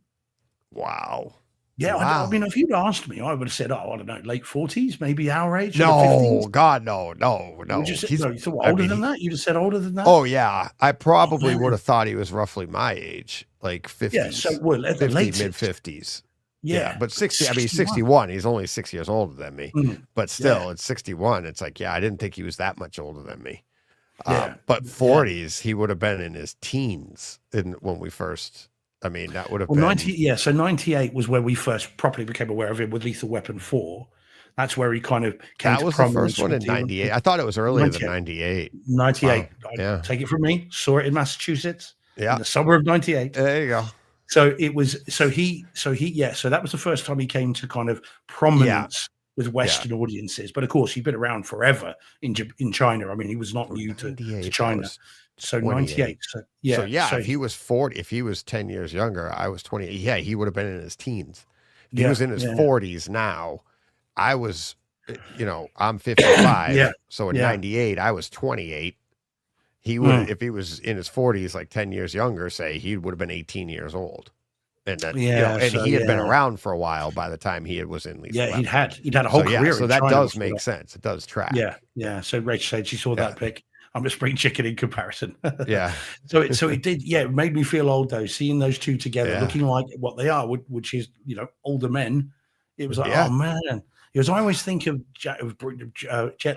Wow. Yeah, wow. I mean, if you'd asked me, I would have said, I don't know, late 40s, maybe our age. No, 50s. God, no. You thought older than that? You'd have said older than that? Oh, yeah. I probably would have thought he was roughly my age, like 50s. Yeah, so at the mid-50s. Yeah, but 60, I mean, 61, he's only 6 years older than me. But still, it's 61. It's like, I didn't think he was that much older than me. But 40s, he would have been in his teens when we first, I mean, that would have been. So 98 was where we first properly became aware of him with Lethal Weapon 4. That's where he kind of came That to was the prominence first one with in the 98. I thought it was earlier than 98. 98. 98. Wow. Yeah. Take it from me. Saw it in Massachusetts Yeah. in the summer of 98. There you go. So it was, so that was the first time he came to kind of prominence with Western audiences. But of course, he'd been around forever in China. I mean, he was not new to 98, China. So 28. 98. So if he was 40, if he was 10 years younger, I was 28. Yeah, he would have been in his teens. He Yeah, was in his yeah. 40s now. I was, I'm 55. Yeah, So in yeah. 98, I was 28. He would, if he was in his 40s, like 10 years younger, say, he would have been 18 years old. And then, he had been around for a while by the time he was in Lethal Weapon. he'd had a whole career. So in that China does before make that. sense. It does track. Yeah. So Rachel said she saw that pic. I'm a spring chicken in comparison. Yeah. So it did. Yeah, it made me feel old though. Seeing those two together, looking like what they are, which is older men. It was like, oh man. Because I always think of Jet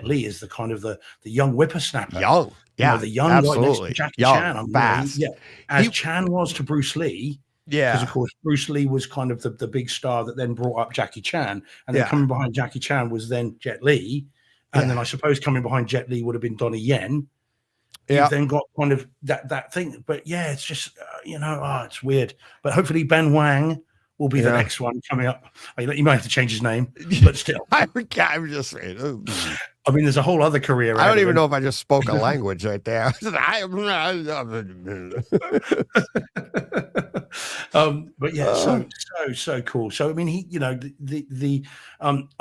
Li as the kind of the young whippersnapper. Young. Yeah. The young guy next to absolutely. Jackie Young, Chan. fast. As Chan was to Bruce Lee. Yeah. Because of course Bruce Lee was kind of the big star that then brought up Jackie Chan, and then coming behind Jackie Chan was then Jet Li, and then I suppose coming behind Jet Li would have been Donnie Yen. Yeah. Then got kind of that thing, but it's just it's weird. But hopefully Ben Wang will be the next one coming up. You might have to change his name, but still, I'm just saying. I mean, there's a whole other career. I don't even know if I just spoke a language right there. But yeah, so cool. So I mean, he, I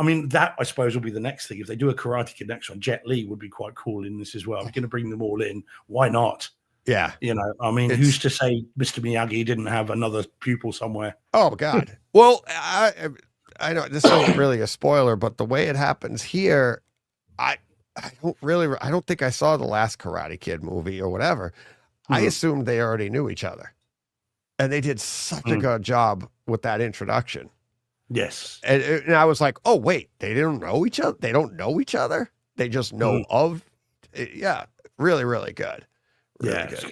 mean, that I suppose will be the next thing if they do a Karate Kid next one. Jet Li would be quite cool in this as well. We're going to bring them all in. Why not? Yeah. I mean, who's to say Mr. Miyagi didn't have another pupil somewhere? Oh God. Well, I know this isn't really a spoiler, but the way it happens here, I don't think I saw the last Karate Kid movie or whatever. I assumed they already knew each other. And they did such a good job with that introduction. Yes. And I was like, oh, wait, they didn't know each other? They don't know each other? They just know of? Yeah, really, really good. Really good.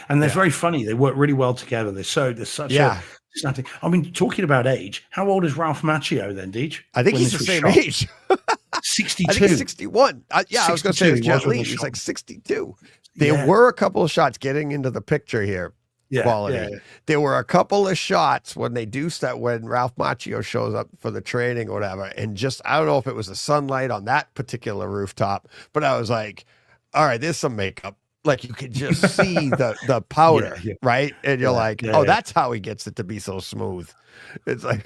And they're very funny. They work really well together. There's such a... I mean, talking about age, how old is Ralph Macchio then, Deej? I think he's the same age. 62. I think he's 61. I was going to say Jet Li. He's like 62. There were a couple of shots getting into the picture here. Quality. Yeah. There were a couple of shots when they do that when Ralph Macchio shows up for the training or whatever, and just I don't know if it was the sunlight on that particular rooftop, but I was like, all right, there's some makeup. Like you could just see the powder, right? And you're like, oh, that's how he gets it to be so smooth. It's like,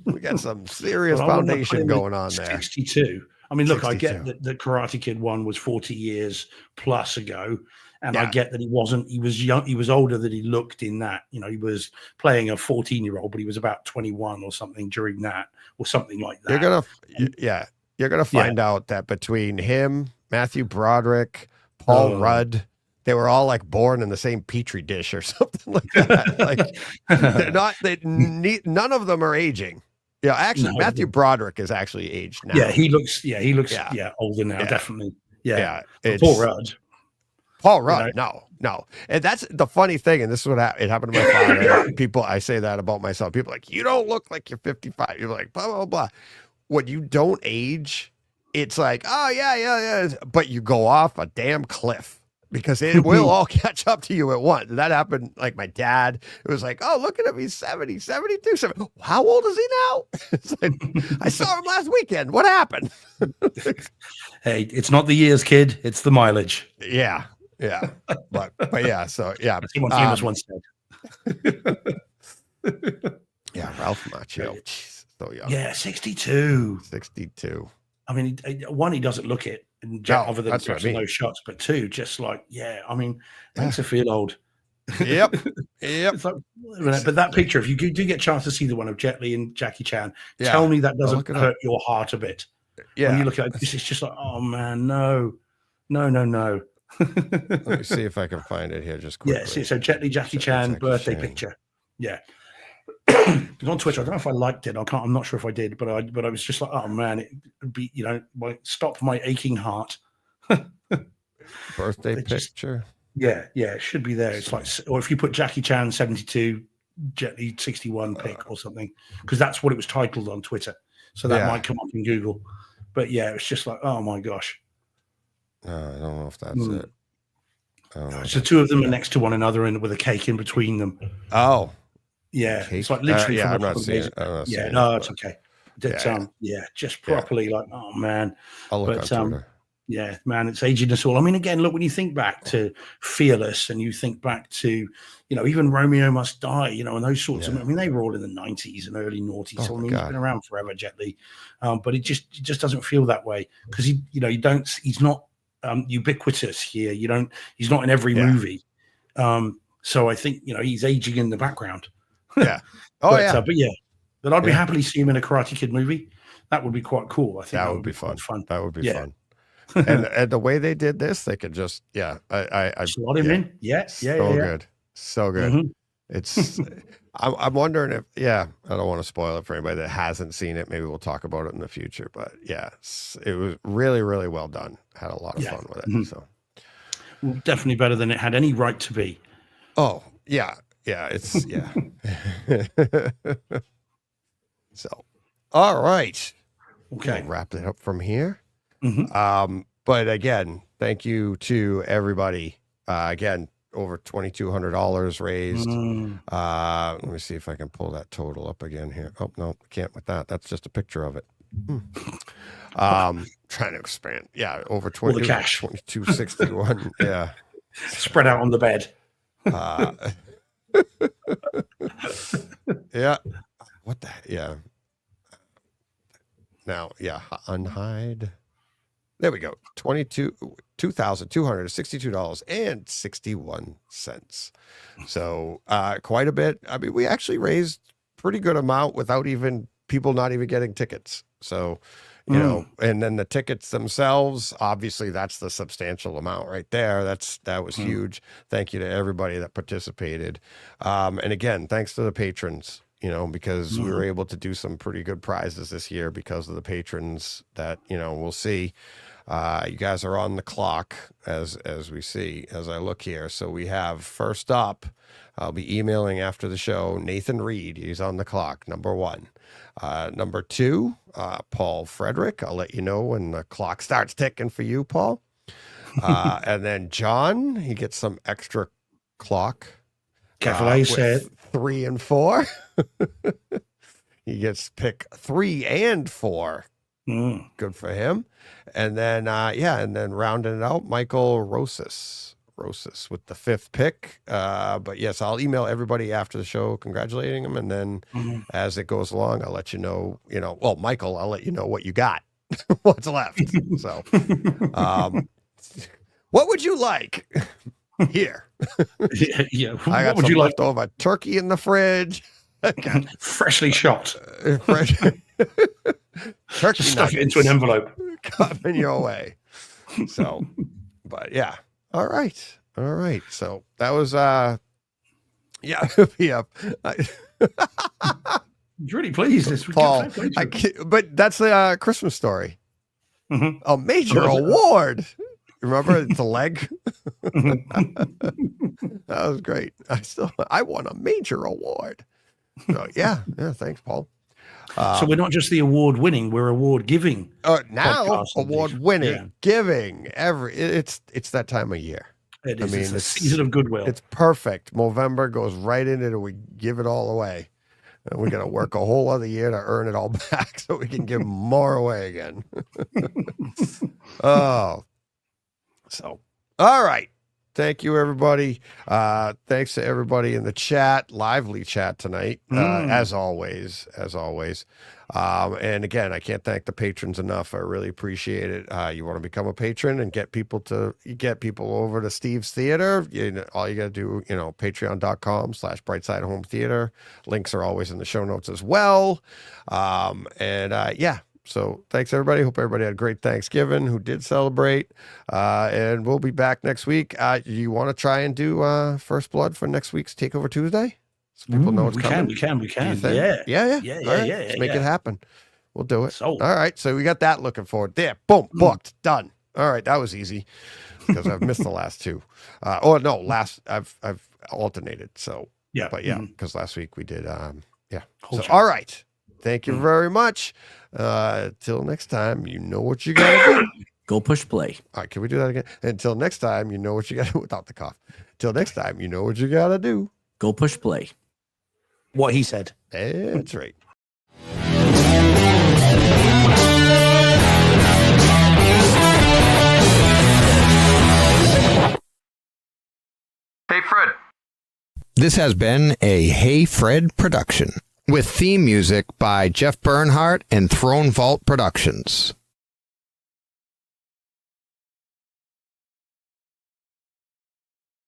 we got some serious foundation going on there. 62. I mean, look, 62. I get that the Karate Kid one was 40 years plus ago. And I get that he was young, he was older than he looked in that. He was playing a 14-year-old, but he was about 21 or something during that, or something like that. You're gonna find out that between him, Matthew Broderick, Paul Rudd, they were all like born in the same petri dish or something like that. Like none of them are aging. Yeah, actually, Matthew Broderick is actually aged now. Yeah, he looks older now, definitely. Yeah, Paul Rudd, no. And that's the funny thing, and this is what it happened to my father. I say that about myself. People are like, you don't look like you're 55. You're like, blah, blah, blah. When you don't age, it's like, oh, yeah. But you go off a damn cliff because it will all catch up to you at once. And that happened, like my dad. It was like, oh, look at him. He's 70, 72. 70. How old is he now? It's like, I saw him last weekend. What happened? Hey, it's not the years, kid. It's the mileage. Yeah. Yeah, but yeah, so yeah, someone famous once said. Yeah, Ralph Macchio, so young. Yeah, 62. 62. I mean, he doesn't look it, and other than those shots, but two, just like, I mean, makes her feel old. Yep. It's like, but that picture, if you do get a chance to see the one of Jet Li and Jackie Chan, tell me that doesn't hurt your heart a bit. Yeah, when you look at it, it's just like, oh man, no. Let me see if I can find it here just quickly. Yeah, so Jet Li, Jackie Chan birthday picture. Yeah. Because on Twitter, I don't know if I liked it. I'm not sure if I did, but I was just like, oh man, it'd be, stop my aching heart. Birthday picture. It should be there. It's like, or if you put Jackie Chan 72, Jet Li 61 pic or something, because that's what it was titled on Twitter. So that Yeah. might come up in Google. But yeah, it's just like, oh my gosh. I don't know if that's Mm. it. I don't know if So that's- two of them are next to one another and with a cake in between them. Oh, Yeah, cake? it's like literally yeah, from I'm a not couple of seeing days it. I'm ago. not Yeah, seeing no, it, it's but okay. That, yeah. just Yeah. properly like, oh man. I'll look But, on Twitter. Yeah, man, it's aging us all. I mean, again, look, when you think back to Fearless and you think back to, even Romeo Must Die, and those sorts of, Yeah. I mean, they were all in the 90s and early noughties. Oh So, I my mean, he's God. been around forever, Jet Li. But it just doesn't feel that way because he's not ubiquitous here. He's not in every Yeah. movie. So I think, he's aging in the background. Yeah. Oh, but, yeah. But yeah, but I'd be Yeah. happily see him in a Karate Kid movie. That would be quite cool. I think That would be quite fun. That would be Yeah. fun. And the way they did this, they could just, I Slot him in. Yeah. so good. So good. Mhm. It's, I'm wondering if, I don't want to spoil it for anybody that hasn't seen it. Maybe we'll talk about it in the future, but yeah, it was really, really well done. Had a lot of fun with it. Mhm. So, Well, definitely better than it had any right to be. oh yeah. Yeah. It's, yeah. So, all right. Okay. We'll wrap it up from here. Mhm. But again, thank you to everybody. Again, over $2,200 raised. Mm. Let me see if I can pull that total up again here. Oh no, can't with that. That's just a picture of it. Trying to expand. Yeah, over 20 the cash. 2261. Yeah. Spread out on the bed. Yeah. What the yeah. Now, yeah, unhide. There we go. $2,262.61. So quite a bit. I mean, we actually raised pretty good amount without even people not even getting tickets. So, and then the tickets themselves, obviously that's the substantial amount right there. That was huge. Thank you to everybody that participated. And again, thanks to the patrons. Because we were able to do some pretty good prizes this year because of the patrons that, we'll see. You guys are on the clock as we see, as I look here. So we have first up, I'll be emailing after the show, Nathan Reed. He's on the clock, number 1. Number 2, Paul Frederick. I'll let you know when the clock starts ticking for you, Paul. And then John, he gets some extra clock. Careful how you say it. 3 and 4. He gets pick 3 and 4. Good for him. And then, and then rounding it out, Michael Rosas with the 5th pick. But yes, I'll email everybody after the show congratulating him. And then as it goes along, I'll let you know, well, Michael, I'll let you know what you got, what's left. So, what would you like? Here. Yeah. I got What would some you like? leftover turkey in the fridge. Freshly shot. Fresh turkey Just stuff it into an nuggets envelope. coming your way. So, but yeah. All right. So that was yeah. He's really pleased this week. Paul, but that's the Christmas Story. Mhm. A major award. Remember it's a leg? That was great. I won a major award. So yeah, thanks, Paul. So we're not just the award winning, we're award giving. Now podcast, award winning, yeah. giving it's that time of year. It is. I mean, It's a it's- season of goodwill. It's perfect. November goes right in it and we give it all away. And we got to work a whole other year to earn it all back so we can give more away again. Oh, so, all right. Thank you, everybody. Thanks to everybody in the chat, lively chat tonight, as always. And again, I can't thank the patrons enough. I really appreciate it. You want to become a patron and get people over to Steve's Theater. All you got to do, patreon.com/Brightside Home Theater. Links are always in the show notes as well. So thanks everybody. Hope everybody had a great Thanksgiving who did celebrate. And we'll be back next week. You want to try and do First Blood for next week's Takeover Tuesday? So people know it's coming. We can. Do you think? Yeah. Yeah. All right, let's make it happen. We'll do it. Sold. All right. So we got that looking forward. There. Boom. Booked. Done. All right. That was easy because I've missed the last 2. I've alternated. So, Yeah. but yeah, because last week we did, Whole So, chat. all right. Thank you very much. Till next time, you know what you gotta do. Go push play. All right, can we do that again? Until next time, you know what you gotta do without the cough. Till next time, you know what you gotta do. Go push play. What he said. That's right. Hey, Fred. This has been a Hey Fred production with theme music by Jeff Bernhardt and Throne Vault Productions.